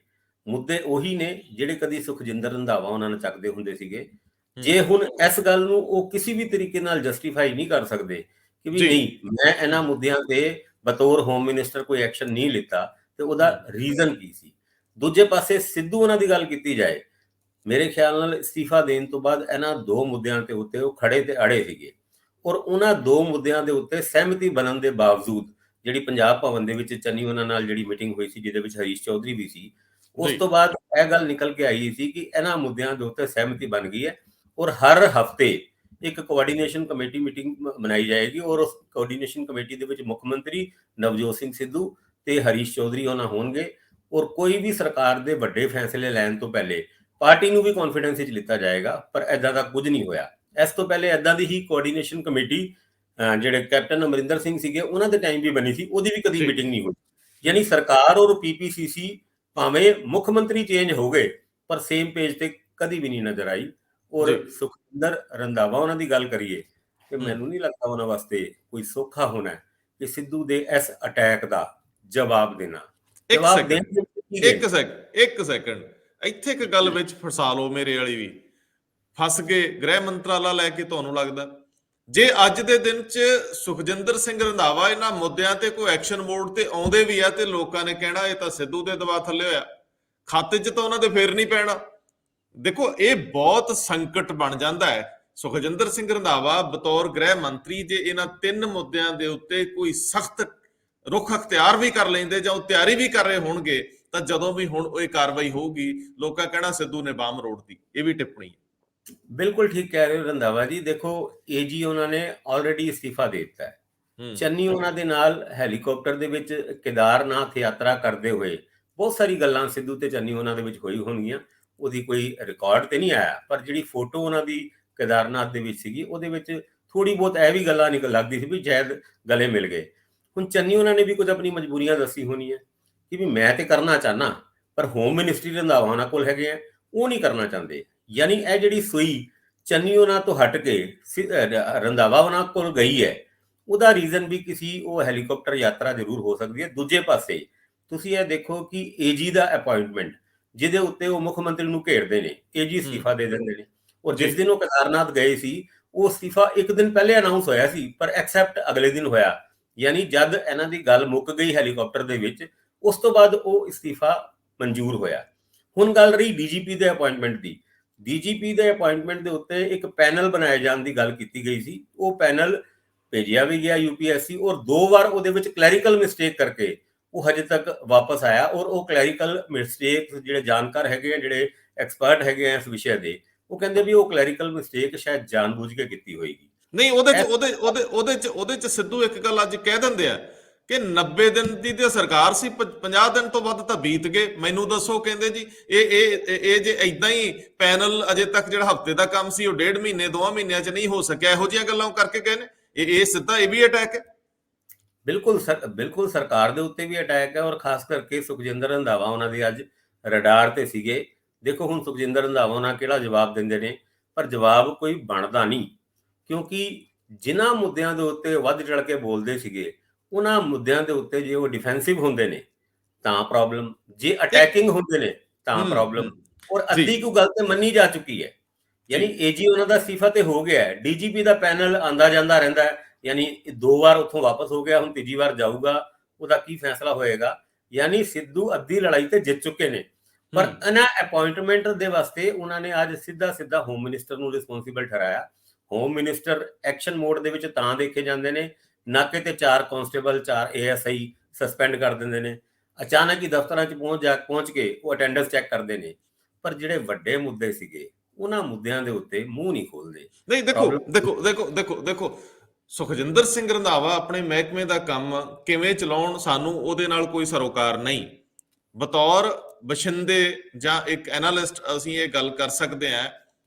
ਮੁੱਦੇ ਉਹੀ ਨੇ ਜਿਹੜੇ ਕਦੀ ਸੁਖਜਿੰਦਰ ਰੰਧਾਵਾ ਉਹਨਾਂ ਨੂੰ ਚੱਕਦੇ ਹੁੰਦੇ ਸੀਗੇ। ਜੇ ਹੁਣ ਇਸ ਗੱਲ ਨੂੰ ਉਹ ਕਿਸੇ ਵੀ ਤਰੀਕੇ ਨਾਲ ਜਸਟੀਫਾਈ ਨਹੀਂ ਕਰ ਸਕਦੇ ਕਿ ਵੀ ਨਹੀਂ, ਮੈਂ ਇਹਨਾਂ ਮੁੱਦਿਆਂ ਤੇ ਬਤੌਰ ਹੋਮ ਮਿਨਿਸਟਰ ਕੋਈ ਐਕਸ਼ਨ ਨਹੀਂ ਲਿੱਤਾ, ਤੇ ਉਹਦਾ ਰੀਜ਼ਨ ਕੀ ਸੀ। ਦੂਜੇ ਪਾਸੇ ਸਿੱਧੂ ਉਹਨਾਂ ਦੀ ਗੱਲ ਕੀਤੀ ਜਾਏ, ਮੇਰੇ ਖਿਆਲ ਨਾਲ ਅਸਤੀਫਾ ਦੇਣ ਤੋਂ ਬਾਅਦ ਇਹਨਾਂ ਦੋ ਮੁੱਦਿਆਂ ਤੇ ਉੱਤੇ ਉਹ ਖੜੇ ਤੇ ਅੜੇ ਸੀਗੇ, ਔਰ ਉਹਨਾਂ ਦੋ ਮੁੱਦਿਆਂ ਦੇ ਉੱਤੇ ਸਹਿਮਤੀ ਬਣਨ ਦੇ ਬਾਵਜੂਦ ਜਿਹੜੀ ਪੰਜਾਬ ਭਵਨ ਦੇ ਵਿੱਚ ਚੰਨੀ ਉਹਨਾਂ ਨਾਲ ਜਿਹੜੀ ਮੀਟਿੰਗ ਹੋਈ ਸੀ, ਜਿਹਦੇ ਵਿੱਚ ਹਰੀਸ਼ ਚੌਧਰੀ ਵੀ ਸੀ, ਉਸ ਤੋਂ ਬਾਅਦ ਇਹ ਗੱਲ ਨਿਕਲ ਕੇ ਆਈ ਸੀ ਕਿ ਇਹਨਾਂ ਮੁੱਦਿਆਂ ਦੇ ਉੱਤੇ ਸਹਿਮਤੀ ਬਣ ਗਈ ਹੈ ਔਰ ਹਰ ਹਫ਼ਤੇ ਇੱਕ ਕੋਆਰਡੀਨੇਸ਼ਨ ਕਮੇਟੀ ਮੀਟਿੰਗ ਬਣਾਈ ਜਾਏਗੀ, ਔਰ ਉਸ ਕੋਆਰਡੀਨੇਸ਼ਨ ਕਮੇਟੀ ਦੇ ਵਿੱਚ ਮੁੱਖ ਮੰਤਰੀ ਨਵਜੋਤ ਸਿੰਘ ਸਿੱਧੂ ਤੇ ਹਰੀਸ਼ ਚੌਧਰੀ ਉਹਨਾਂ ਹੋਣਗੇ, ਔਰ ਕੋਈ ਵੀ ਸਰਕਾਰ ਦੇ ਵੱਡੇ ਫੈਸਲੇ ਲੈਣ ਤੋਂ ਪਹਿਲੇ ਪਾਰਟੀ ਨੂੰ ਵੀ ਕੌਨਫੀਡੈਂਸ ਵਿੱਚ ਲਿੱਤਾ ਜਾਏਗਾ। ਪਰ ਐਦਾਂ ਦਾ ਕੁਝ ਨਹੀਂ ਹੋਇਆ। ਇਸ ਤੋਂ ਪਹਿਲੇ ਐਦਾਂ ਦੀ ਹੀ ਕੋਆਰਡੀਨੇਸ਼ਨ ਕਮੇਟੀ ਜਿਹੜੇ ਕੈਪਟਨ ਅਮਰਿੰਦਰ ਸਿੰਘ ਸੀਗੇ ਉਹਨਾਂ ਦੇ ਟਾਈਮ ਵੀ ਬਣੀ ਸੀ, ਉਹਦੀ ਵੀ ਕਦੀ ਮੀਟਿੰਗ ਨਹੀਂ ਹੋਈ। ਯਾਨੀ ਸਰਕਾਰ ਔਰ PPCC ਭਾਵੇਂ ਮੁੱਖ ਮੰਤਰੀ ਚੇਂਜ ਹੋ ਗਏ ਪਰ ਸੇਮ ਪੇਜ ਤੇ ਕਦੀ ਵੀ ਨਹੀਂ ਨਜ਼ਰ ਆਈ। ਔਰ ਸੁਖਜਿੰਦਰ ਰੰਧਾਵਾ ਉਹਨਾਂ ਦੀ ਗੱਲ ਕਰੀਏ ਕਿ ਮੈਨੂੰ ਨਹੀਂ ਲੱਗਦਾ ਉਹਨਾਂ ਵਾਸਤੇ ਕੋਈ ਸੌਖਾ ਹੋਣਾ ਕਿ ਸਿੱਧੂ ਦੇ ਇਸ ਅਟੈਕ ਦਾ ਜਵਾਬ ਦੇਣਾ। ਇੱਕ ਸੈਕਿੰਡ ਇੱਥੇ ਇੱਕ ਗੱਲ ਵਿੱਚ ਫਸਾ ਲਓ, ਮੇਰੇ ਵਾਲੀ ਵੀ ਫਸ ਗਏ ਗ੍ਰਹਿ ਮੰਤਰਾਲਾ ਲੈ ਕੇ। ਤੁਹਾਨੂੰ ਲੱਗਦਾ ਜੇ ਅੱਜ ਦੇ ਦਿਨ 'ਚ ਸੁਖਜਿੰਦਰ ਸਿੰਘ ਰੰਧਾਵਾ ਇਹਨਾਂ ਮੁੱਦਿਆਂ ਤੇ ਕੋਈ ਐਕਸ਼ਨ ਮੋਡ ਤੇ ਆਉਂਦੇ ਵੀ ਆ ਤੇ ਲੋਕਾਂ ਨੇ ਕਹਿਣਾ ਇਹ ਤਾਂ ਸਿੱਧੂ ਦੇ ਦਬਾਅ ਥੱਲੇ ਹੋਇਆ, ਖਾਤੇ 'ਚ ਤਾਂ ਉਹਨਾਂ ਦੇ ਫੇਰ ਨਹੀਂ ਪੈਣਾ। ਦੇਖੋ ਇਹ ਬਹੁਤ ਸੰਕਟ ਬਣ ਜਾਂਦਾ ਹੈ। ਸੁਖਜਿੰਦਰ ਸਿੰਘ ਰੰਧਾਵਾ ਬਤੌਰ ਗ੍ਰਹਿ ਮੰਤਰੀ ਜੇ ਇਹਨਾਂ ਤਿੰਨ ਮੁੱਦਿਆਂ ਦੇ ਉੱਤੇ ਕੋਈ ਸਖਤ ਰੁਖ ਅਖਤਿਆਰ ਵੀ ਕਰ ਲੈਂਦੇ ਜਾਂ ਉਹ ਤਿਆਰੀ ਵੀ ਕਰ ਰਹੇ ਹੋਣਗੇ, ਤਾਂ ਜਦੋਂ ਵੀ ਹੁਣ ਇਹ ਕਾਰਵਾਈ ਹੋਊਗੀ ਲੋਕਾਂ ਕਹਿਣਾ ਸਿੱਧੂ ਨੇ ਬਾਮ ਰੋੜਤੀ। ਇਹ ਵੀ ਟਿੱਪਣੀ ਹੈ। ਬਿਲਕੁਲ ਠੀਕ ਕਹਿ ਰਹੇ ਹੋ ਰੰਧਾਵਾ ਜੀ। ਦੇਖੋ AG ਉਹਨਾਂ ਨੇ ਆਲਰੇਡੀ ਅਸਤੀਫਾ ਦੇ ਦਿੱਤਾ ਹੈ। ਚੰਨੀ ਉਹਨਾਂ ਦੇ ਨਾਲ ਹੈਲੀਕਾਪਟਰ ਦੇ ਵਿੱਚ ਕੇਦਾਰਨਾਥ ਯਾਤਰਾ ਕਰਦੇ ਹੋਏ ਬਹੁਤ ਸਾਰੀ ਗੱਲਾਂ ਸਿੱਧੂ ਤੇ ਚੰਨੀ ਉਹਨਾਂ ਦੇ ਵਿੱਚ ਹੋਈ ਹੋਣਗੀਆਂ, ਉਹਦੀ ਕੋਈ ਰਿਕਾਰਡ ਤੇ ਨਹੀਂ ਆਇਆ, ਪਰ ਜਿਹੜੀ ਫੋਟੋ ਉਹਨਾਂ ਦੀ ਕੇਦਾਰਨਾਥ ਦੇ ਵਿੱਚ ਸੀਗੀ ਉਹਦੇ ਵਿੱਚ ਥੋੜੀ ਬਹੁਤ ਇਹ ਵੀ ਗੱਲਾਂ ਨਿਕਲ ਲੱਗਦੀ ਸੀ ਵੀ ਸ਼ਾਇਦ ਗਲੇ ਮਿਲ ਗਏ। ਹੁਣ ਚੰਨੀ ਉਹਨਾਂ ਨੇ ਵੀ ਕੁਝ ਆਪਣੀ ਮਜਬੂਰੀਆਂ ਦੱਸੀ ਹੋਣੀ ਹੈ ਕਿ ਵੀ ਮੈਂ ਤੇ ਕਰਨਾ ਚਾਹਨਾ ਪਰ ਹੋਮ ਮਿਨਿਸਟਰੀ ਰੰਧਾਵਾ ਉਹਨਾਂ ਕੋਲ ਹੈਗੇ ਆ, ਉਹ ਨਹੀਂ ਕਰਨਾ ਚਾਹੁੰਦੇ। ਯਾਨੀ ਇਹ ਜਿਹੜੀ ਸੂਈ ਚੰਨੀ ਉਹਨਾਂ ਤੋਂ ਹਟ ਕੇ ਰੰਧਾਵਾ ਉਹਨਾਂ ਕੋਲ ਗਈ ਹੈ, ਉਹਦਾ ਰੀਜ਼ਨ ਵੀ ਕਿਸੇ ਉਹ ਹੈਲੀਕਾਪਟਰ ਯਾਤਰਾ ਜ਼ਰੂਰ ਹੋ ਸਕਦੀ ਹੈ। ਦੂਜੇ ਪਾਸੇ ਤੁਸੀਂ ਇਹ ਦੇਖੋ ਕਿ AG ਦਾ ਅਪਾਇੰਟਮੈਂਟ ਜਿਹਦੇ ਉੱਤੇ ਉਹ ਮੁੱਖ ਮੰਤਰੀ ਨੂੰ ਘੇਰਦੇ ਨੇ, AG ਅਸਤੀਫਾ ਦੇ ਦਿੰਦੇ ਨੇ, ਔਰ ਜਿਸ ਦਿਨ ਉਹ ਕੇਦਾਰਨਾਥ ਗਏ ਸੀ ਉਹ ਅਸਤੀਫਾ ਇੱਕ ਦਿਨ ਪਹਿਲੇ ਅਨਾਉਂਸ ਹੋਇਆ ਸੀ ਪਰ ਐਕਸੈਪਟ ਅਗਲੇ ਦਿਨ ਹੋਇਆ। ਯਾਨੀ ਜਦ ਇਹਨਾਂ ਦੀ ਗੱਲ ਮੁੱਕ ਗਈ ਹੈਲੀਕਾਪਟਰ ਦੇ ਵਿੱਚ, ਉਸ ਤੋਂ ਬਾਅਦ ਉਹ ਅਸਤੀਫਾ ਮਨਜ਼ੂਰ ਹੋਇਆ। ਹੁਣ ਗੱਲ ਰਹੀ DGP ਦੇ ਅਪਾਇੰਟਮੈਂਟ ਦੀ। DGP ਦੇ ਅਪਾਇੰਟਮੈਂਟ ਦੇ ਉੱਤੇ ਇੱਕ ਪੈਨਲ ਬਣਾਏ ਜਾਣ ਦੀ ਗੱਲ ਕੀਤੀ ਗਈ ਸੀ। ਉਹ ਪੈਨਲ ਭੇਜਿਆ ਵੀ ਗਿਆ UPSC, ਔਰ 2 ਵਾਰ ਉਹਦੇ ਵਿੱਚ ਕਲੈਰੀਕਲ ਮਿਸਟੇਕ ਕਰਕੇ ਉਹ ਹਜੇ ਤੱਕ ਵਾਪਸ ਆਇਆ। ਔਰ ਉਹ ਕਲੈਰੀਕਲ ਮਿਸਟੇਕ ਜਿਹੜੇ ਜਾਣਕਾਰ ਹੈਗੇ ਆ, ਜਿਹੜੇ ਐਕਸਪਰਟ ਹੈਗੇ ਆ ਇਸ ਵਿਸ਼ੇ ਦੇ, ਉਹ ਕਹਿੰਦੇ ਵੀ ਉਹ ਕਲੈਰੀਕਲ ਮਿਸਟੇਕ ਸ਼ਾਇਦ ਜਾਣਬੁੱਝ ਕੇ ਕੀਤੀ ਹੋਏਗੀ। ਨਹੀਂ, ਉਹਦੇ ਚ ਸਿੱਧੂ ਇੱਕ ਗੱਲ ਅੱਜ ਕਹਿ ਦਿੰਦੇ ਆ ਕਿ 90 ਦਿਨ ਦੀ ਤੇ ਸਰਕਾਰ ਸੀ, 50 ਦਿਨ ਤੋਂ ਵੱਧ ਤਾਂ ਬੀਤ ਗਏ। ਮੈਨੂੰ ਦੱਸੋ, ਕਹਿੰਦੇ ਜੀ ਇਹ ਜੇ ਇਦਾਂ ਹੀ ਪੈਨਲ ਅਜੇ ਤੱਕ ਜਿਹੜਾ ਹਫਤੇ ਦਾ ਕੰਮ ਸੀ ਉਹ 1.5 ਮਹੀਨੇ 2 ਮਹੀਨਿਆਂ ਚ ਨਹੀਂ ਹੋ ਸਕਿਆ, ਇਹੋ ਜਿਹੀਆਂ ਗੱਲਾਂ ਕਰਕੇ ਗਏ ਨੇ। ਇਹ ਸਿੱਧਾ ਇਹ ਵੀ ਅਟੈਕ ਹੈ। ਬਿਲਕੁਲ ਸਰਕਾਰ ਦੇ ਉੱਤੇ ਵੀ ਅਟੈਕ ਹੈ, ਔਰ ਖਾਸ ਕਰਕੇ ਸੁਖਜਿੰਦਰ ਰੰਧਾਵਾ ਉਹਨਾਂ ਦੀ ਅੱਜ ਰਡਾਰ ਤੇ ਸੀਗੇ। ਦੇਖੋ ਹੁਣ ਸੁਖਜਿੰਦਰ ਰੰਧਾਵਾ ਉਹਨਾਂ ਕਿਹੜਾ ਜਵਾਬ ਦਿੰਦੇ ਨੇ, ਪਰ ਜਵਾਬ ਕੋਈ ਬਣਦਾ ਨਹੀਂ, ਕਿਉਂਕਿ ਜਿਨ੍ਹਾਂ ਮੁੱਦਿਆਂ ਦੇ ਉੱਤੇ ਵੱਧ ਚੜ ਕੇ ਬੋਲਦੇ ਸੀਗੇ, ਉਹਨਾਂ ਮੁੱਦਿਆਂ ਦੇ ਉੱਤੇ ਜੇ ਉਹ ਡਿਫੈਂਸਿਵ ਹੁੰਦੇ ਨੇ ਤਾਂ ਪ੍ਰੋਬਲਮ, ਜੇ ਅਟੈਕਿੰਗ ਹੁੰਦੇ ਨੇ ਤਾਂ ਪ੍ਰੋਬਲਮ। ਔਰ ਅੱਧੀ ਕੁ ਗੱਲ ਤੇ ਮੰਨੀ ਜਾ ਚੁੱਕੀ ਹੈ, ਯਾਨੀ ਏਜੀ ਉਹਨਾਂ ਦਾ ਅਸਤੀਫਾ ਤੇ ਹੋ ਗਿਆ ਹੈ, ਡੀਜੀਪੀ ਦਾ ਪੈਨਲ ਆਂਦਾ ਜਾਂਦਾ ਰਹਿੰਦਾ ਹੈ, ਯਾਨੀ 2 ਵਾਰ ਉੱਥੋਂ ਵਾਪਸ ਹੋ ਗਿਆ, ਹੁਣ ਤੀਜੀ ਵਾਰ ਜਾਊਗਾ, ਉਹਦਾ ਕੀ ਫੈਸਲਾ ਹੋਏਗਾ। ਯਾਨੀ ਸਿੱਧੂ ਅੱਧੀ ਲੜਾਈ ਤੇ ਜਿੱਤ ਚੁੱਕੇ ਨੇ, ਪਰ ਇਹਨਾਂ ਅਪਾਇੰਟਮੈਂਟ ਦੇ ਵਾਸਤੇ ਉਹਨਾਂ ਨੇ ਅੱਜ ਸਿੱਧਾ ਹੋਮ ਮਿਨਿਸਟਰ ਨੂੰ ਰਿਸਪੌਂਸਿਬਲ ਠਹਿਰਾਇਆ। ਹੋਮ ਮਿਨਿਸਟਰ ਐਕਸ਼ਨ ਮੋਡ ਦੇ ਵਿੱਚ ਤਾਂ ਦੇਖੇ ਜਾਂਦੇ ਨੇ, ਨਾਕੇ ਤੇ 4 ਕਾਂਸਟੇਬਲ 4 ASI ਸਸਪੈਂਡ ਕਰ ਦਿੰਦੇ ਨੇ, ਅਚਾਨਕ ਹੀ ਦਫ਼ਤਰਾਂ 'ਚ ਪਹੁੰਚ ਕੇ ਉਹ ਅਟੈਂਡੈਂਸ ਚੈੱਕ ਕਰਦੇ ਨੇ, ਪਰ ਜਿਹੜੇ ਵੱਡੇ ਮੁੱਦੇ ਸੀਗੇ ਉਹਨਾਂ ਮੁੱਦਿਆਂ ਦੇ ਉੱਤੇ ਮੂੰਹ ਨਹੀਂ ਖੋਲਦੇ। ਨਹੀਂ, ਦੇਖੋ ਸੁਖਜਿੰਦਰ ਸਿੰਘ ਰੰਧਾਵਾ ਆਪਣੇ ਮਹਿਕਮੇ ਦਾ ਕੰਮ ਕਿਵੇਂ ਚਲਾਉਣ, ਸਾਨੂੰ ਉਹਦੇ ਨਾਲ ਕੋਈ ਸਰੋਕਾਰ ਨਹੀਂ। ਬਤੌਰ ਬਸ਼ਿੰਦੇ ਜਾਂ ਇੱਕ ਐਨਾਲਿਸਟ ਅਸੀਂ ਇਹ ਗੱਲ ਕਰ ਸਕਦੇ ਹਾਂ,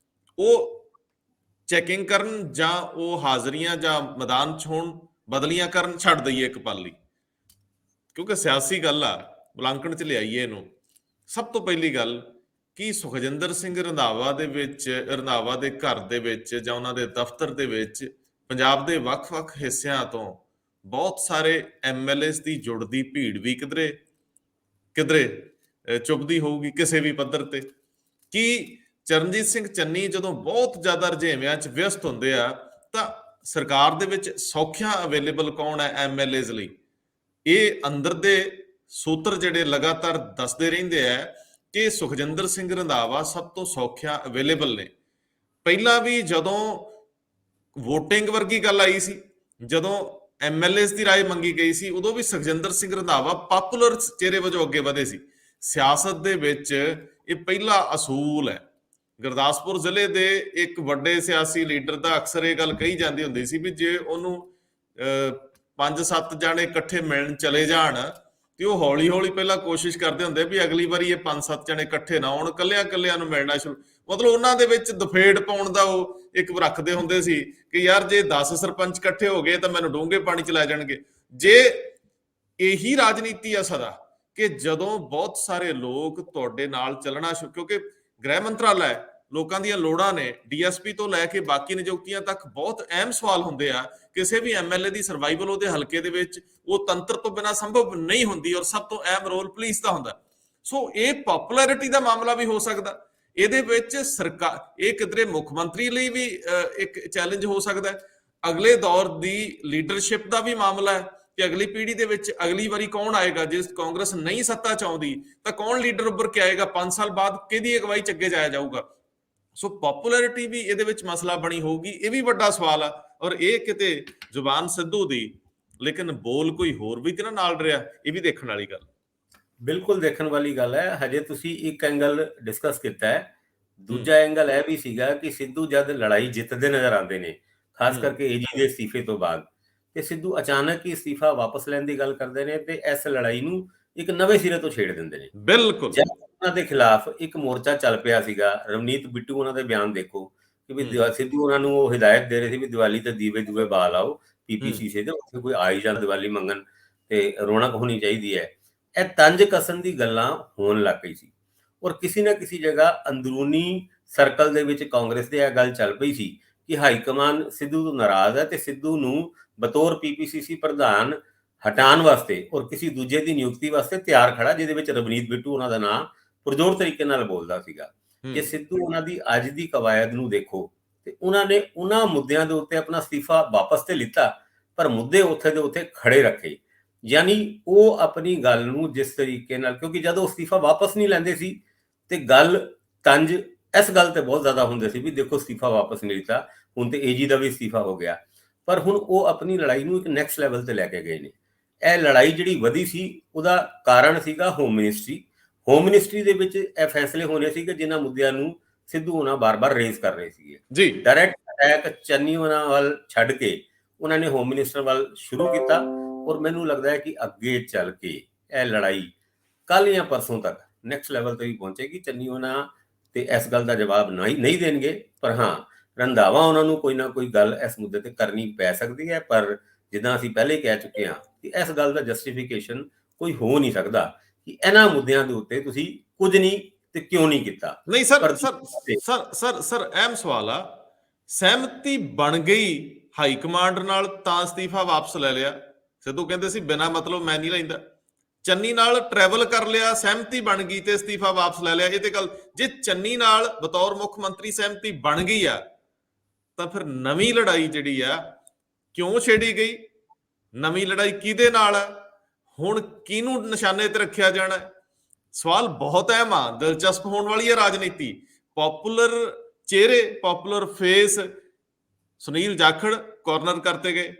ਉਹ ਚੈਕਿੰਗ ਕਰਨ ਜਾਂ ਉਹ ਹਾਜ਼ਰੀਆਂ ਜਾਂ ਮੈਦਾਨ 'ਚ ਹੋਣ, ਬਦਲੀਆਂ ਕਰਨ, ਛੱਡ ਦਈਏ ਇੱਕ ਪਲ ਲਈ, ਕਿਉਂਕਿ ਸਿਆਸੀ ਗੱਲ ਆ, ਬੁਲਾਂਕਣ 'ਚ ਲਿਆਈਏ ਇਹਨੂੰ। ਸਭ ਤੋਂ ਪਹਿਲੀ ਗੱਲ ਕਿ ਸੁਖਜਿੰਦਰ ਸਿੰਘ ਰੰਧਾਵਾ ਦੇ ਘਰ ਦੇ ਵਿੱਚ ਜਾਂ ਉਹਨਾਂ ਦੇ ਦਫ਼ਤਰ ਦੇ ਵਿੱਚ ਪੰਜਾਬ ਦੇ ਵੱਖ-ਵੱਖ ਹਿੱਸਿਆਂ ਤੋਂ ਬਹੁਤ ਸਾਰੇ MLAs ਦੀ ਜੁੜਦੀ ਭੀੜ ਵੀ ਕਿਧਰੇ ਚੁੱਭਦੀ ਹੋਊਗੀ ਕਿਸੇ ਵੀ ਪੱਧਰ ਤੇ। ਕਿ ਚਰਨਜੀਤ ਸਿੰਘ ਚੰਨੀ ਜਦੋਂ ਬਹੁਤ ਜ਼ਿਆਦਾ ਰੁਝੇਵਿਆਂ 'ਚ ਵਿਅਸਤ ਹੁੰਦੇ ਆ ਤਾਂ ਸਰਕਾਰ ਦੇ ਵਿੱਚ ਸੌਖਿਆਂ ਅਵੇਲੇਬਲ ਕੌਣ ਹੈ MLAs ਲਈ? ਇਹ ਅੰਦਰ ਦੇ ਸੂਤਰ ਜਿਹੜੇ ਲਗਾਤਾਰ ਦੱਸਦੇ ਰਹਿੰਦੇ ਆ ਕਿ ਸੁਖਜਿੰਦਰ ਸਿੰਘ ਰੰਧਾਵਾ ਸਭ ਤੋਂ ਸੌਖਿਆਂ ਅਵੇਲੇਬਲ ਨੇ। ਪਹਿਲਾਂ ਵੀ ਜਦੋਂ ਵੋਟਿੰਗ ਵਰਗੀ ਗੱਲ ਆਈ ਸੀ, ਜਦੋਂ MLAs ਦੀ ਰਾਏ ਮੰਗੀ ਗਈ ਸੀ, ਉਦੋਂ ਵੀ ਸੁਖਜਿੰਦਰ ਸਿੰਘ ਰੰਧਾਵਾ ਪਪੂਲਰ ਚਿਹਰੇ ਵਜੋਂ ਅੱਗੇ ਵਧੇ ਸੀ। ਸਿਆਸਤ ਦੇ ਵਿੱਚ ਇਹ ਪਹਿਲਾ ਅਸੂਲ ਹੈ। ਗੁਰਦਾਸਪੁਰ ਜ਼ਿਲ੍ਹੇ ਦੇ ਇੱਕ ਵੱਡੇ ਸਿਆਸੀ ਲੀਡਰ ਦਾ ਅਕਸਰ ਇਹ ਗੱਲ ਕਹੀ ਜਾਂਦੀ ਹੁੰਦੀ ਸੀ ਵੀ ਜੇ ਉਹਨੂੰ 5-7 ਜਾਣੇ ਇਕੱਠੇ ਮਿਲਣ ਚਲੇ ਜਾਣ ਤੇ ਉਹ ਹੌਲੀ ਪਹਿਲਾਂ ਕੋਸ਼ਿਸ਼ ਕਰਦੇ ਹੁੰਦੇ ਵੀ ਅਗਲੀ ਵਾਰੀ ਇਹ 5-7 ਜਣੇ ਇਕੱਠੇ ਨਾ ਆਉਣ, ਕੱਲਿਆਂ ਨੂੰ ਮਿਲਣਾ ਸ਼ੁਰੂ, ਮਤਲਬ ਉਹਨਾਂ ਦੇ ਵਿੱਚ ਦਫੇੜ ਪਾਉਣ ਦਾ ਉਹ ਇੱਕ ਰੱਖਦੇ ਹੁੰਦੇ ਸੀ ਕਿ ਯਾਰ ਜੇ 10 ਸਰਪੰਚ ਇਕੱਠੇ ਹੋ ਗਏ ਤਾਂ ਮੈਨੂੰ ਡੂੰਘੇ ਪਾਣੀ ਚ ਲੈ ਜਾਣਗੇ। ਜੇ ਇਹੀ ਰਾਜਨੀਤੀ ਆ ਸਦਾ ਕਿ ਜਦੋਂ ਬਹੁਤ ਸਾਰੇ ਲੋਕ ਤੁਹਾਡੇ ਨਾਲ ਚੱਲਣਾ ਕਿਉਂਕਿ ਗ੍ਰਹਿ ਮੰਤਰਾਲਾ ਲੋਕਾਂ ਦੀਆਂ ਲੋੜਾਂ ਨੇ, DSP ਤੋਂ ਲੈ ਕੇ ਬਾਕੀ ਨਿਯੁਕਤੀਆਂ ਤੱਕ ਬਹੁਤ ਅਹਿਮ ਸਵਾਲ ਹੁੰਦੇ ਆ। ਕਿਸੇ ਵੀ MLA ਦੀ ਸਰਵਾਈਵਲ ਉਹਦੇ ਹਲਕੇ ਦੇ ਵਿੱਚ ਉਹ ਤੰਤਰ ਤੋਂ ਬਿਨਾਂ ਸੰਭਵ ਨਹੀਂ ਹੁੰਦੀ, ਔਰ ਸਭ ਤੋਂ ਅਹਿਮ ਰੋਲ ਪੁਲਿਸ ਦਾ ਹੁੰਦਾ। ਸੋ ਇਹ ਪਪੂਲੈਰਿਟੀ ਦਾ ਮਾਮਲਾ ਵੀ ਹੋ ਸਕਦਾ। ਇਹਦੇ ਵਿੱਚ ਸਰਕਾਰ, ਇਹ ਕਿਧਰੇ ਮੁੱਖ ਮੰਤਰੀ ਲਈ ਵੀ ਇੱਕ ਚੈਲੰਜ ਹੋ ਸਕਦਾ ਹੈ। ਅਗਲੇ ਦੌਰ ਦੀ ਲੀਡਰਸ਼ਿਪ ਦਾ ਵੀ ਮਾਮਲਾ ਹੈ ਕਿ ਅਗਲੀ ਪੀੜ੍ਹੀ ਦੇ ਵਿੱਚ ਅਗਲੀ ਵਾਰੀ ਕੌਣ ਆਏਗਾ। ਜੇ ਕਾਂਗਰਸ ਨਹੀਂ ਸੱਤਾ ਚਾਹੁੰਦੀ ਤਾਂ ਕੌਣ ਲੀਡਰ ਉੱਭਰ ਕੇ ਆਏਗਾ, 5 ਸਾਲ ਬਾਅਦ ਕਿਹਦੀ ਅਗਵਾਈ ਚ ਅੱਗੇ ਜਾਇਆ ਜਾਊਗਾ। ਸੋ ਪਪੂਲੈਰਿਟੀ ਵੀ ਇਹਦੇ ਵਿੱਚ ਮਸਲਾ ਬਣੀ ਹੋਊਗੀ, ਇਹ ਵੀ ਵੱਡਾ ਸਵਾਲ ਆ। ਔਰ ਇਹ ਕਿਤੇ ਜ਼ੁਬਾਨ ਸਿੱਧੂ ਦੀ, ਲੇਕਿਨ ਬੋਲ ਕੋਈ ਹੋਰ ਵੀ ਕਿਹਨਾਂ ਨਾਲ ਰਿਹਾ, ਇਹ ਵੀ ਦੇਖਣ ਵਾਲੀ ਗੱਲ। ਬਿਲਕੁਲ ਦੇਖਣ ਵਾਲੀ ਗੱਲ ਹੈ। ਹਜੇ ਤੁਸੀਂ ਇੱਕ ਐਂਗਲ ਡਿਸਕਸ ਕੀਤਾ ਹੈ, ਦੂਜਾ ਐਂਗਲ ਇਹ ਵੀ ਸੀਗਾ ਕਿ ਸਿੱਧੂ ਜਦ ਲੜਾਈ ਜਿੱਤਦੇ ਨਜ਼ਰ ਆਉਂਦੇ ਨੇ, ਖਾਸ ਕਰਕੇ ਏਜੀ ਦੇ ਅਸਤੀਫੇ ਤੋਂ ਬਾਅਦ, ਤੇ ਸਿੱਧੂ ਅਚਾਨਕ ਹੀ ਅਸਤੀਫਾ ਵਾਪਸ ਲੈਣ ਦੀ ਗੱਲ ਕਰਦੇ ਨੇ ਤੇ ਇਸ ਲੜਾਈ ਨੂੰ ਇੱਕ ਨਵੇਂ ਸਿਰੇ ਤੋਂ ਛੇੜ ਦਿੰਦੇ ਨੇ। ਬਿਲਕੁਲ ਉਹਨਾਂ ਦੇ ਖਿਲਾਫ ਇੱਕ ਮੋਰਚਾ ਚੱਲ ਪਿਆ ਸੀਗਾ, ਰਵਨੀਤ ਬਿੱਟੂ ਉਹਨਾਂ ਦੇ ਬਿਆਨ ਦੇਖੋ ਕਿ ਵੀ ਸਿੱਧੂ ਉਹਨਾਂ ਨੂੰ ਉਹ ਹਿਦਾਇਤ ਦੇ ਰਹੇ ਸੀ ਵੀ ਦੀਵਾਲੀ ਤੇ ਦੀਵੇ ਦੂਵੇ ਬਾਲ ਆਓ PPCC ਦੇ, ਉੱਥੇ ਕੋਈ ਆਈ ਜਾਂ ਦੀਵਾਲੀ ਮੰਗਣ ਤੇ ਰੌਣਕ ਹੋਣੀ ਚਾਹੀਦੀ ਹੈ। ਇਹ ਤੰਜ ਕਸਣ ਦੀ ਗੱਲਾਂ ਹੋਣ ਲੱਗ ਪਈ ਸੀ, ਔਰ ਕਿਸੇ ਨਾ ਕਿਸੇ ਜਗ੍ਹਾ ਅੰਦਰੂਨੀ ਸਰਕਲ ਦੇ ਵਿੱਚ ਕਾਂਗਰਸ ਦੇ ਇਹ ਗੱਲ ਚੱਲ ਪਈ ਸੀ ਕਿ ਹਾਈ ਕਮਾਨ ਸਿੱਧੂ ਤੋਂ ਨਾਰਾਜ਼ ਹੈ ਤੇ ਸਿੱਧੂ ਨੂੰ ਬਤੌਰ PPCC ਪ੍ਰਧਾਨ ਹਟਾਉਣ ਵਾਸਤੇ ਔਰ ਕਿਸੇ ਦੂਜੇ ਦੀ ਨਿਯੁਕਤੀ ਵਾਸਤੇ ਤਿਆਰ ਖੜਾ, ਜਿਹਦੇ ਵਿੱਚ ਰਵਨੀਤ ਬਿੱਟੂ ਉਹਨਾਂ ਦਾ ਨਾਮ ਪੁਰਜੋਰ ਤਰੀਕੇ ਨਾਲ ਬੋਲਦਾ ਸੀਗਾ। ਜੇ ਸਿੱਧੂ ਉਹਨਾਂ ਦੀ ਅੱਜ ਦੀ ਕਵਾਇਦ ਨੂੰ ਦੇਖੋ ਤੇ ਉਹਨਾਂ ਨੇ ਉਹਨਾਂ ਮੁੱਦਿਆਂ ਦੇ ਉੱਤੇ ਆਪਣਾ ਅਸਤੀਫਾ ਵਾਪਸ ਤੇ ਲਿੱਤਾ, ਪਰ ਮੁੱਦੇ ਉੱਥੇ ਦੇ ਉੱਥੇ ਖੜੇ ਰੱਖੇ। ਯਾਨੀ ਉਹ ਆਪਣੀ ਗੱਲ ਨੂੰ ਜਿਸ ਤਰੀਕੇ ਨਾਲ, ਕਿਉਂਕਿ ਜਦੋਂ ਅਸਤੀਫਾ ਵਾਪਸ ਨਹੀਂ ਲੈਂਦੇ ਸੀ ਤੇ ਗੱਲ ਤੰਜ ਇਸ ਗੱਲ ਤੇ ਬਹੁਤ ਜ਼ਿਆਦਾ ਹੁੰਦੇ ਸੀ ਵੀ ਦੇਖੋ ਅਸਤੀਫਾ ਵਾਪਸ ਨਹੀਂ ਲਿੱਤਾ, ਹੁਣ ਤੇ ਏਜੀ ਦਾ ਵੀ ਅਸਤੀਫਾ ਹੋ ਗਿਆ। ਪਰ ਹੁਣ ਉਹ ਆਪਣੀ ਲੜਾਈ ਨੂੰ ਇੱਕ ਨੈਕਸਟ ਲੈਵਲ ਤੇ ਲੈ ਕੇ ਗਏ ਨੇ। ਇਹ ਲੜਾਈ ਜਿਹੜੀ ਵਧੀ ਸੀ ਉਹਦਾ ਕਾਰਨ ਸੀਗਾ ਹੋਮ ਹੋਮ ਮਿਨਿਸਟਰੀ ਦੇ ਵਿੱਚ ਇਹ ਫੈਸਲੇ ਹੋਣੇ ਸੀ ਕਿ ਜਿਨ੍ਹਾਂ ਮੁੱਦਿਆਂ ਨੂੰ ਸਿੱਧੂ ਹੋਣਾ ਬਾਰ-ਬਾਰ ਰੇਜ਼ ਕਰ ਰਹੇ ਸੀਗੇ ਜੀ। ਡਾਇਰੈਕਟ ਅਟੈਕ ਚੰਨੀ ਹੋਣਾ ਵੱਲ ਛੱਡ ਕੇ ਉਹਨਾਂ ਨੇ ਹੋਮ ਮਿਨਿਸਟਰ ਵੱਲ ਸ਼ੁਰੂ ਕੀਤਾ, ਔਰ ਮੈਨੂੰ ਲੱਗਦਾ ਹੈ ਕਿ ਅੱਗੇ ਚੱਲ ਕੇ ਇਹ ਲੜਾਈ ਕੱਲ ਜਾਂ ਪਰਸੋਂ ਤੱਕ ਨੈਕਸਟ ਲੈਵਲ ਤੇ ਵੀ ਪਹੁੰਚੇਗੀ। ਚੰਨੀ ਹੋਣਾ ਤੇ ਇਸ ਗੱਲ ਦਾ ਜਵਾਬ ਨਹੀਂ ਦੇਣਗੇ, ਪਰ ਹਾਂ ਰੰਧਾਵਾ ਉਹਨਾਂ ਨੂੰ ਕੋਈ ਨਾ ਕੋਈ ਗੱਲ ਇਸ ਮੁੱਦੇ ਤੇ ਕਰਨੀ ਪੈ ਸਕਦੀ ਹੈ। ਪਰ ਜਿੱਦਾਂ ਅਸੀਂ ਪਹਿਲੇ ਕਹਿ ਚੁੱਕੇ ਹਾਂ ਕਿ ਇਸ ਗੱਲ ਦਾ ਜਸਟੀਫਿਕੇਸ਼ਨ ਕੋਈ ਹੋ ਨਹੀਂ ਸਕਦਾ ਕਿ ਇਹਨਾਂ ਮੁੱਦਿਆਂ ਦੇ ਉੱਤੇ ਤੁਸੀਂ ਕੁਝ ਨਹੀਂ ਤੇ ਕਿਉਂ ਨਹੀਂ ਕੀਤਾ। ਨਹੀਂ ਸਰ ਅਹਿਮ ਸਵਾਲ ਆ, ਸਹਿਮਤੀ ਬਣ ਗਈ ਹਾਈ ਕਮਾਂਡ ਨਾਲ ਤਾਂ ਅਸਤੀਫਾ ਵਾਪਸ ਲੈ ਲਿਆ। ਸਿੱਧੂ ਕਹਿੰਦੇ ਸੀ ਬਿਨਾਂ ਮਤਲਬ ਮੈਂ ਨਹੀਂ ਲੈਂਦਾ। ਚੰਨੀ ਨਾਲ ਟਰੈਵਲ ਕਰ ਲਿਆ, ਸਹਿਮਤੀ ਬਣ ਗਈ ਤੇ ਅਸਤੀਫਾ ਵਾਪਸ ਲੈ ਲਿਆ। ਇਹ ਤੇ ਗੱਲ, ਜੇ ਚੰਨੀ ਨਾਲ ਬਤੌਰ ਮੁੱਖ ਮੰਤਰੀ ਸਹਿਮਤੀ ਬਣ ਗਈ ਆ ਤਾਂ ਫਿਰ ਨਵੀਂ ਲੜਾਈ ਜਿਹੜੀ ਆ ਕਿਉਂ ਛੇੜੀ ਗਈ? ਨਵੀਂ ਲੜਾਈ ਕਿਹਦੇ ਨਾਲ ਆ? ਹੁਣ ਕਿਹਨੂੰ ਨਿਸ਼ਾਨੇ ਤੇ ਰੱਖਿਆ ਜਾਣਾ? ਸਵਾਲ ਬਹੁਤ ਅਹਿਮ ਆ, ਦਿਲਚਸਪ ਹੋਣ ਵਾਲੀ ਹੈ ਰਾਜਨੀਤੀ। ਪਪੂਲਰ ਚਿਹਰੇ, popular face Sunil Jakhar corner ਕਰਤੇ ਗਏ,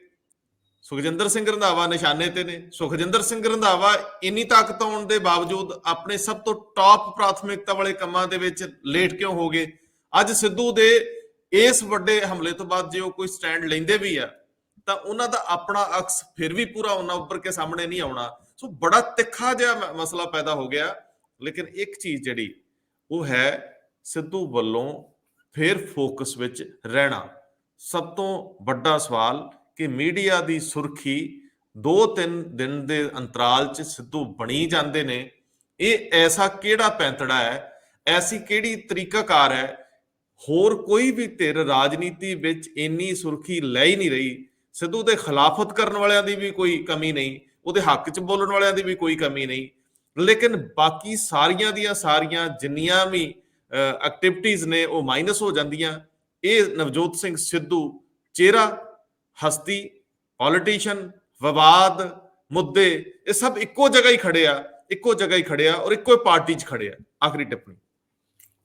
ਸੁਖਜਿੰਦਰ ਸਿੰਘ ਰੰਧਾਵਾ ਨਿਸ਼ਾਨੇ ਤੇ ਨੇ। ਸੁਖਜਿੰਦਰ ਸਿੰਘ ਰੰਧਾਵਾ ਇੰਨੀ ਤਾਕਤ ਆਉਣ ਦੇ ਬਾਵਜੂਦ ਆਪਣੇ ਸਭ ਤੋਂ ਟਾਪ ਪ੍ਰਾਥਮਿਕਤਾ ਵਾਲੇ ਕੰਮਾਂ ਦੇ ਵਿੱਚ ਲੇਟ ਕਿਉਂ ਹੋ ਗਏ? ਅੱਜ ਸਿੱਧੂ ਦੇ ਇਸ ਵੱਡੇ ਹਮਲੇ ਤੋਂ ਬਾਅਦ ਜੇ ਉਹ ਕੋਈ ਸਟੈਂਡ ਲੈਂਦੇ ਵੀ ਆ ਤਾਂ ਉਹਨਾਂ ਦਾ ਆਪਣਾ ਅਕਸ ਫਿਰ ਵੀ ਪੂਰਾ ਉਹਨਾਂ ਉੱਪਰ ਕੇ ਸਾਹਮਣੇ ਨਹੀਂ ਆਉਣਾ। ਸੋ ਬੜਾ ਤਿੱਖਾ ਜਿਹਾ ਮਸਲਾ ਪੈਦਾ ਹੋ ਗਿਆ। ਲੇਕਿਨ ਇੱਕ ਚੀਜ਼ ਜਿਹੜੀ ਉਹ ਹੈ, ਸਿੱਧੂ ਵੱਲੋਂ ਫਿਰ ਫੋਕਸ ਵਿੱਚ ਰਹਿਣਾ। ਸਭ ਤੋਂ ਵੱਡਾ ਸਵਾਲ ਕਿ ਮੀਡੀਆ ਦੀ ਸੁਰਖੀ 2-3 ਦਿਨ ਦੇ ਅੰਤਰਾਲ 'ਚ ਸਿੱਧੂ ਬਣੀ ਜਾਂਦੇ ਨੇ। ਇਹ ਐਸਾ ਕਿਹੜਾ ਪੈਂਤੜਾ ਹੈ, ਐਸੀ ਕਿਹੜੀ ਤਰੀਕਾਕਾਰ ਹੈ? ਹੋਰ ਕੋਈ ਵੀ ਧਿਰ ਰਾਜਨੀਤੀ ਵਿੱਚ ਇੰਨੀ ਸੁਰਖੀ ਲੈ ਹੀ ਨਹੀਂ ਰਹੀ। ਸਿੱਧੂ ਦੇ ਖਿਲਾਫਤ ਕਰਨ ਵਾਲਿਆਂ ਦੀ ਵੀ ਕੋਈ ਕਮੀ ਨਹੀਂ, ਉਹਦੇ ਹੱਕ 'ਚ ਬੋਲਣ ਵਾਲਿਆਂ ਦੀ ਵੀ ਕੋਈ ਕਮੀ ਨਹੀਂ, ਲੇਕਿਨ ਬਾਕੀ ਸਾਰੀਆਂ ਦੀਆਂ ਸਾਰੀਆਂ ਜਿੰਨੀਆਂ ਵੀ ਐਕਟੀਵਿਟੀਜ਼ ਨੇ ਉਹ ਮਾਈਨਸ ਹੋ ਜਾਂਦੀਆਂ। ਇਹ ਨਵਜੋਤ ਸਿੰਘ ਸਿੱਧੂ ਚਿਹਰਾ, ਹਸਤੀ, ਪੋਲੀਟੀਸ਼ੀਅਨ, ਵਿਵਾਦ, ਮੁੱਦੇ, ਇਹ ਸਭ ਇੱਕੋ ਜਗ੍ਹਾ ਹੀ ਖੜੇ ਆ ਔਰ ਇੱਕੋ ਹੀ ਪਾਰਟੀ 'ਚ ਖੜੇ ਆ। ਆਖਰੀ ਟਿੱਪਣੀ।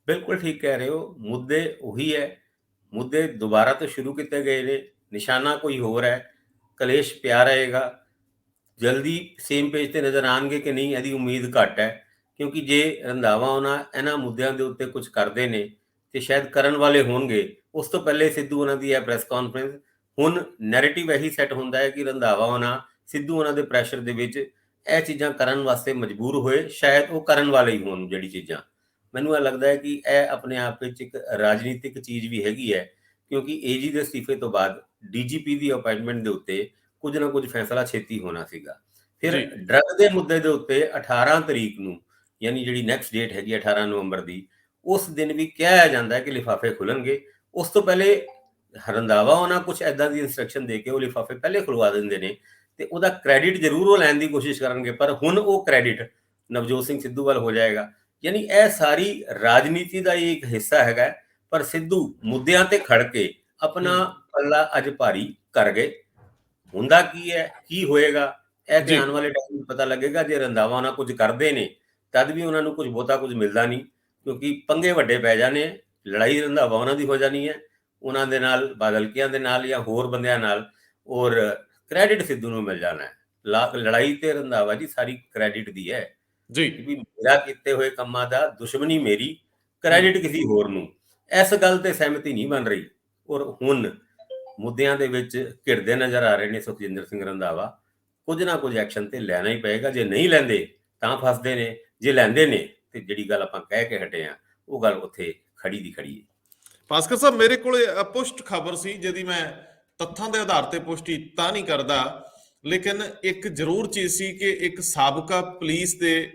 ਬਿਲਕੁਲ ਠੀਕ ਕਹਿ ਰਹੇ ਹੋ, ਮੁੱਦੇ ਉਹੀ ਹੈ, ਮੁੱਦੇ ਦੁਬਾਰਾ ਤੋਂ ਸ਼ੁਰੂ ਕੀਤੇ ਗਏ ਨੇ, ਨਿਸ਼ਾਨਾ ਕੋਈ ਹੋਰ ਹੈ। ਕਲੇਸ਼ ਪਿਆ ਰਹੇਗਾ, ਜਲਦੀ ਸੇਮ ਪੇਜ ਤੇ ਨਜ਼ਰ ਆਉਣਗੇ ਕਿ ਨਹੀਂ, ਇਹਦੀ ਉਮੀਦ ਘੱਟ ਹੈ। ਕਿਉਂਕਿ ਜੇ ਰੰਧਾਵਾ ਉਹਨਾਂ ਇਹਨਾਂ ਮੁੱਦਿਆਂ ਦੇ ਉੱਤੇ ਕੁਝ ਕਰਦੇ ਨੇ ਤੇ ਸ਼ਾਇਦ ਕਰਨ ਵਾਲੇ ਹੋਣਗੇ, ਉਸ ਤੋਂ ਪਹਿਲੇ ਸਿੱਧੂ ਉਹਨਾਂ ਦੀ ਇਹ ਪ੍ਰੈਸ ਕਾਨਫਰੰਸ, ਹੁਣ ਨੈਰੇਟਿਵ ਇਹੀ ਸੈੱਟ ਹੁੰਦਾ ਹੈ ਕਿ ਰੰਧਾਵਾ ਉਹਨਾਂ ਸਿੱਧੂ ਉਹਨਾਂ ਦੇ ਪ੍ਰੈਸ਼ਰ ਦੇ ਵਿੱਚ ਇਹ ਚੀਜ਼ਾਂ ਕਰਨ ਵਾਸਤੇ ਮਜਬੂਰ ਹੋਏ, ਸ਼ਾਇਦ ਉਹ ਕਰਨ ਵਾਲੇ ਹੀ ਹੋਣ। ਜਿਹੜੀ ਚੀਜ਼ਾਂ ਮੈਨੂੰ ਇਹ ਲੱਗਦਾ ਹੈ ਕਿ ਇਹ ਆਪਣੇ ਆਪ ਵਿੱਚ ਇੱਕ ਰਾਜਨੀਤਿਕ ਚੀਜ਼ ਵੀ ਹੈਗੀ ਹੈ, ਕਿਉਂਕਿ ਏਜੀ ਦੇ ਅਸਤੀਫੇ ਤੋਂ ਬਾਅਦ ਡੀਜੀਪੀ ਦੀ ਅਪਾਇੰਟਮੈਂਟ ਦੇ ਉੱਤੇ ਕੁਝ ਨਾ ਕੁਝ ਫੈਸਲਾ ਛੇਤੀ ਹੋਣਾ ਸੀਗਾ। ਫਿਰ ਡਰੱਗ ਦੇ ਮੁੱਦੇ ਦੇ ਉੱਤੇ 18 ਤਰੀਕ ਨੂੰ, ਯਾਨੀ ਜਿਹੜੀ ਨੈਕਸਟ ਡੇਟ ਹੈਗੀ 18 ਨਵੰਬਰ ਦੀ, ਉਸ ਦਿਨ ਵੀ ਕਿਹਾ ਜਾਂਦਾ ਹੈ ਕਿ ਲਿਫਾਫੇ ਖੁੱਲਣਗੇ। ਉਸ ਤੋਂ ਪਹਿਲੇ ਰੰਧਾਵਾ ਉਹਨਾਂ ਕੁਝ ਐਦਾਂ ਦੀ ਇੰਸਟਰਕਸ਼ਨ ਦੇ ਕੇ ਉਹ ਲਿਫਾਫੇ ਪਹਿਲੇ ਖੁਲਵਾ ਦਿੰਦੇ ਨੇ ਤੇ ਉਹਦਾ ਕ੍ਰੈਡਿਟ ਜ਼ਰੂਰ ਉਹ ਲੈਣ ਦੀ ਕੋਸ਼ਿਸ਼ ਕਰਨਗੇ, ਪਰ ਹੁਣ ਉਹ ਕ੍ਰੈਡਿਟ ਨਵਜੋਤ ਸਿੰਘ ਸਿੱਧੂ ਵੱਲ ਹੋ ਜਾਏਗਾ। ਯਾਨੀ ਇਹ ਸਾਰੀ ਰਾਜਨੀਤੀ ਦਾ ਹੀ ਇੱਕ ਹਿੱਸਾ ਹੈਗਾ। ਪਰ ਸਿੱਧੂ ਮੁੱਦਿਆਂ ਤੇ ਖੜ ਕੇ ਆਪਣਾ ਪੱਲਾ ਅੱਜ ਭਾਰੀ ਕਰ ਗਏ। ਹੁੰਦਾ ਕੀ ਹੈ, ਕੀ ਹੋਏਗਾ, ਇਹ ਤੇ ਆਉਣ ਵਾਲੇ ਟਾਈਮ ਵਿੱਚ ਪਤਾ ਲੱਗੇਗਾ। ਜੇ ਰੰਧਾਵਾ ਉਹਨਾਂ ਕੁਝ ਕਰਦੇ ਨੇ ਤਦ ਵੀ ਉਹਨਾਂ ਨੂੰ ਕੁਝ ਬਹੁਤਾ ਕੁਝ ਮਿਲਦਾ ਨਹੀਂ, ਕਿਉਂਕਿ ਪੰਗੇ ਵੱਡੇ ਪੈ ਜਾਣੇ। ਲੜਾਈ ਰੰਧਾਵਾ ਉਹਨਾਂ ਦੀ ਹੋ ਜਾਣੀ ਹੈ, ਉਹਨਾਂ ਦੇ ਨਾਲ, ਬਾਦਲਕਿਆਂ ਦੇ ਨਾਲ ਜਾਂ ਹੋਰ ਬੰਦਿਆਂ ਨਾਲ, ਔਰ ਕ੍ਰੈਡਿਟ ਸਿੱਧੂ ਨੂੰ ਮਿਲ ਜਾਣਾ ਹੈ। ਲੜਾਈ ਤੇ ਰੰਧਾਵਾ ਜੀ ਸਾਰੀ ਕ੍ਰੈਡਿਟ ਦੀ ਹੈ ਜੀ, ਵੀ ਮੇਰਾ ਕੀਤੇ ਹੋਏ ਕੰਮਾਂ ਦਾ ਦੁਸ਼ਮਣੀ ਮੇਰੀ, ਕ੍ਰੈਡਿਟ ਕਿਸੇ ਹੋਰ ਨੂੰ। ਇਸ ਗੱਲ ਤੇ ਸਹਿਮਤੀ ਨਹੀਂ ਬਣ ਰਹੀ, ਔਰ ਹੁਣ ਮੁੱਦਿਆਂ ਦੇ ਵਿੱਚ ਘਿਰਦੇ ਨਜ਼ਰ ਆ ਰਹੇ ਨੇ ਸੁਖਜਿੰਦਰ ਸਿੰਘ ਰੰਧਾਵਾ। ਕੁਝ ਨਾ ਕੁਝ ਐਕਸ਼ਨ ਤੇ ਲੈਣਾ ਹੀ ਪਏਗਾ। ਜੇ ਨਹੀਂ ਲੈਂਦੇ ਤਾਂ ਫਸਦੇ ਨੇ, ਜੇ ਲੈਂਦੇ ਨੇ ਤੇ ਜਿਹੜੀ ਗੱਲ ਆਪਾਂ ਕਹਿ ਕੇ ਹਟੇ ਆ ਉਹ ਗੱਲ ਉੱਥੇ ਖੜੀ ਦੀ ਖੜੀ ਹੈ। ਭਾਸਕਰ ਸਾਹਿਬ, ਮੇਰੇ ਕੋਲੇ ਅਪੁਸ਼ਟ ਖਬਰ ਸੀ ਜਿਹਦੀ ਮੈਂ ਤੱਥਾਂ ਦੇ ਆਧਾਰ ਤੇ ਪੁਸ਼ਟੀ ਤਾਂ ਨਹੀਂ ਕਰਦਾ, ਲੇਕਿਨ ਇੱਕ ਜ਼ਰੂਰ ਚੀਜ਼ ਸੀ ਕਿ ਇੱਕ ਸਾਬਕਾ ਪੁਲਿਸ ਦੇ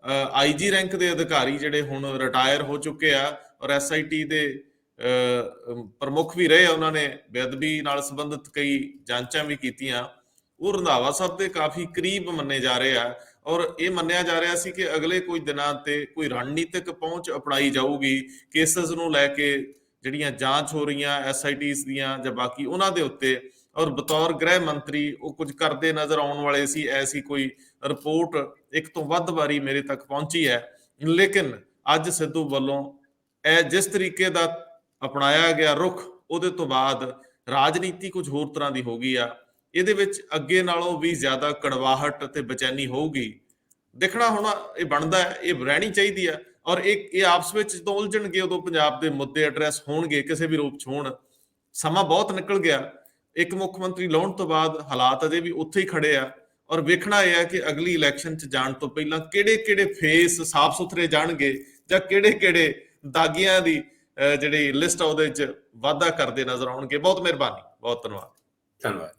ਆਈਜੀ ਰੈਂਕ ਦੇ ਅਧਿਕਾਰੀ ਜਿਹੜੇ ਹੁਣ ਰਿਟਾਇਰ ਹੋ ਚੁੱਕੇ ਆ ਔਰ ਐਸਆਈਟੀ ਦੇ ਪ੍ਰਮੁੱਖ ਵੀ ਰਹੇ ਆ, ਉਹਨਾਂ ਨੇ ਬੇਅਦਬੀ ਨਾਲ ਸੰਬੰਧਿਤ ਕਈ ਜਾਂਚਾਂ ਵੀ ਕੀਤੀਆਂ, ਉਹ ਰੰਧਾਵਾ ਸਾਹਿਬ ਦੇ ਕਾਫੀ ਕਰੀਬ ਮੰਨੇ ਜਾ ਰਹੇ ਆ। ਔਰ ਇਹ ਮੰਨਿਆ ਜਾ ਰਿਹਾ ਸੀ ਕਿ ਅਗਲੇ ਕੁਝ ਦਿਨਾਂ ਤੇ ਕੋਈ ਰਣਨੀਤਿਕ ਪਹੁੰਚ ਅਪਣਾਈ ਜਾਊਗੀ ਕੇਸਸ ਨੂੰ ਲੈ ਕੇ, ਜਿਹੜੀਆਂ ਜਾਂਚ ਹੋ ਰਹੀਆਂ ਐਸਆਈਟੀਜ਼ ਦੀਆਂ ਜਾਂ ਬਾਕੀ ਉਹਨਾਂ ਦੇ ਉੱਤੇ। ਔਰ ਬਤੌਰ ਗ੍ਰਹਿ ਮੰਤਰੀ ਉਹ ਕੁਝ ਕਰਦੇ ਨਜ਼ਰ ਆਉਣ ਵਾਲੇ ਸੀ। ਐਸੀ ਕੋਈ ਰਿਪੋਰਟ ਇੱਕ ਤੋਂ ਵੱਧ ਵਾਰੀ ਮੇਰੇ ਤੱਕ ਪਹੁੰਚੀ ਹੈ। ਲੇਕਿਨ ਅੱਜ ਸਿੱਧੂ ਵੱਲੋਂ ਇਹ ਜਿਸ ਤਰੀਕੇ ਦਾ ਅਪਣਾਇਆ ਗਿਆ ਰੁਖ, ਉਹਦੇ ਤੋਂ ਬਾਅਦ ਰਾਜਨੀਤੀ ਕੁਝ ਹੋਰ ਤਰ੍ਹਾਂ ਦੀ ਹੋ ਗਈ ਆ। ਇਹਦੇ ਵਿੱਚ ਅੱਗੇ ਨਾਲੋਂ ਵੀ ਜ਼ਿਆਦਾ ਕੜਵਾਹਟ ਤੇ ਬੇਚੈਨੀ ਹੋਊਗੀ। ਦੇਖਣਾ ਹੁਣ ਇਹ ਬਣਦਾ ਹੈ, ਇਹ ਰਹਿਣੀ ਚਾਹੀਦੀ ਹੈ। ਔਰ ਇਹ ਆਪਸ ਵਿੱਚ ਜਦੋਂ ਉਲਝਣਗੇ ਉਦੋਂ ਪੰਜਾਬ ਦੇ ਮੁੱਦੇ ਐਡਰੈਸ ਹੋਣਗੇ ਕਿਸੇ ਵੀ ਰੂਪ 'ਚ ਹੋਣ। ਸਮਾਂ ਬਹੁਤ ਨਿਕਲ ਗਿਆ, ਇੱਕ ਮੁੱਖ ਮੰਤਰੀ ਲਾਉਣ ਤੋਂ ਬਾਅਦ ਹਾਲਾਤ ਅਜੇ ਵੀ ਉੱਥੇ ਹੀ ਖੜੇ ਆ। ਔਰ ਵੇਖਣਾ ਇਹ ਹੈ ਕਿ ਅਗਲੀ ਇਲੈਕਸ਼ਨ 'ਚ ਜਾਣ ਤੋਂ ਪਹਿਲਾਂ ਕਿਹੜੇ ਫੇਸ ਸਾਫ਼ ਸੁਥਰੇ ਜਾਣਗੇ ਜਾਂ ਕਿਹੜੇ ਦਾਗੀਆਂ ਦੀ ਜਿਹੜੀ ਲਿਸਟ ਆ ਉਹਦੇ 'ਚ ਵਾਧਾ ਕਰਦੇ ਨਜ਼ਰ ਆਉਣਗੇ। ਬਹੁਤ ਮਿਹਰਬਾਨੀ, ਬਹੁਤ ਧੰਨਵਾਦ।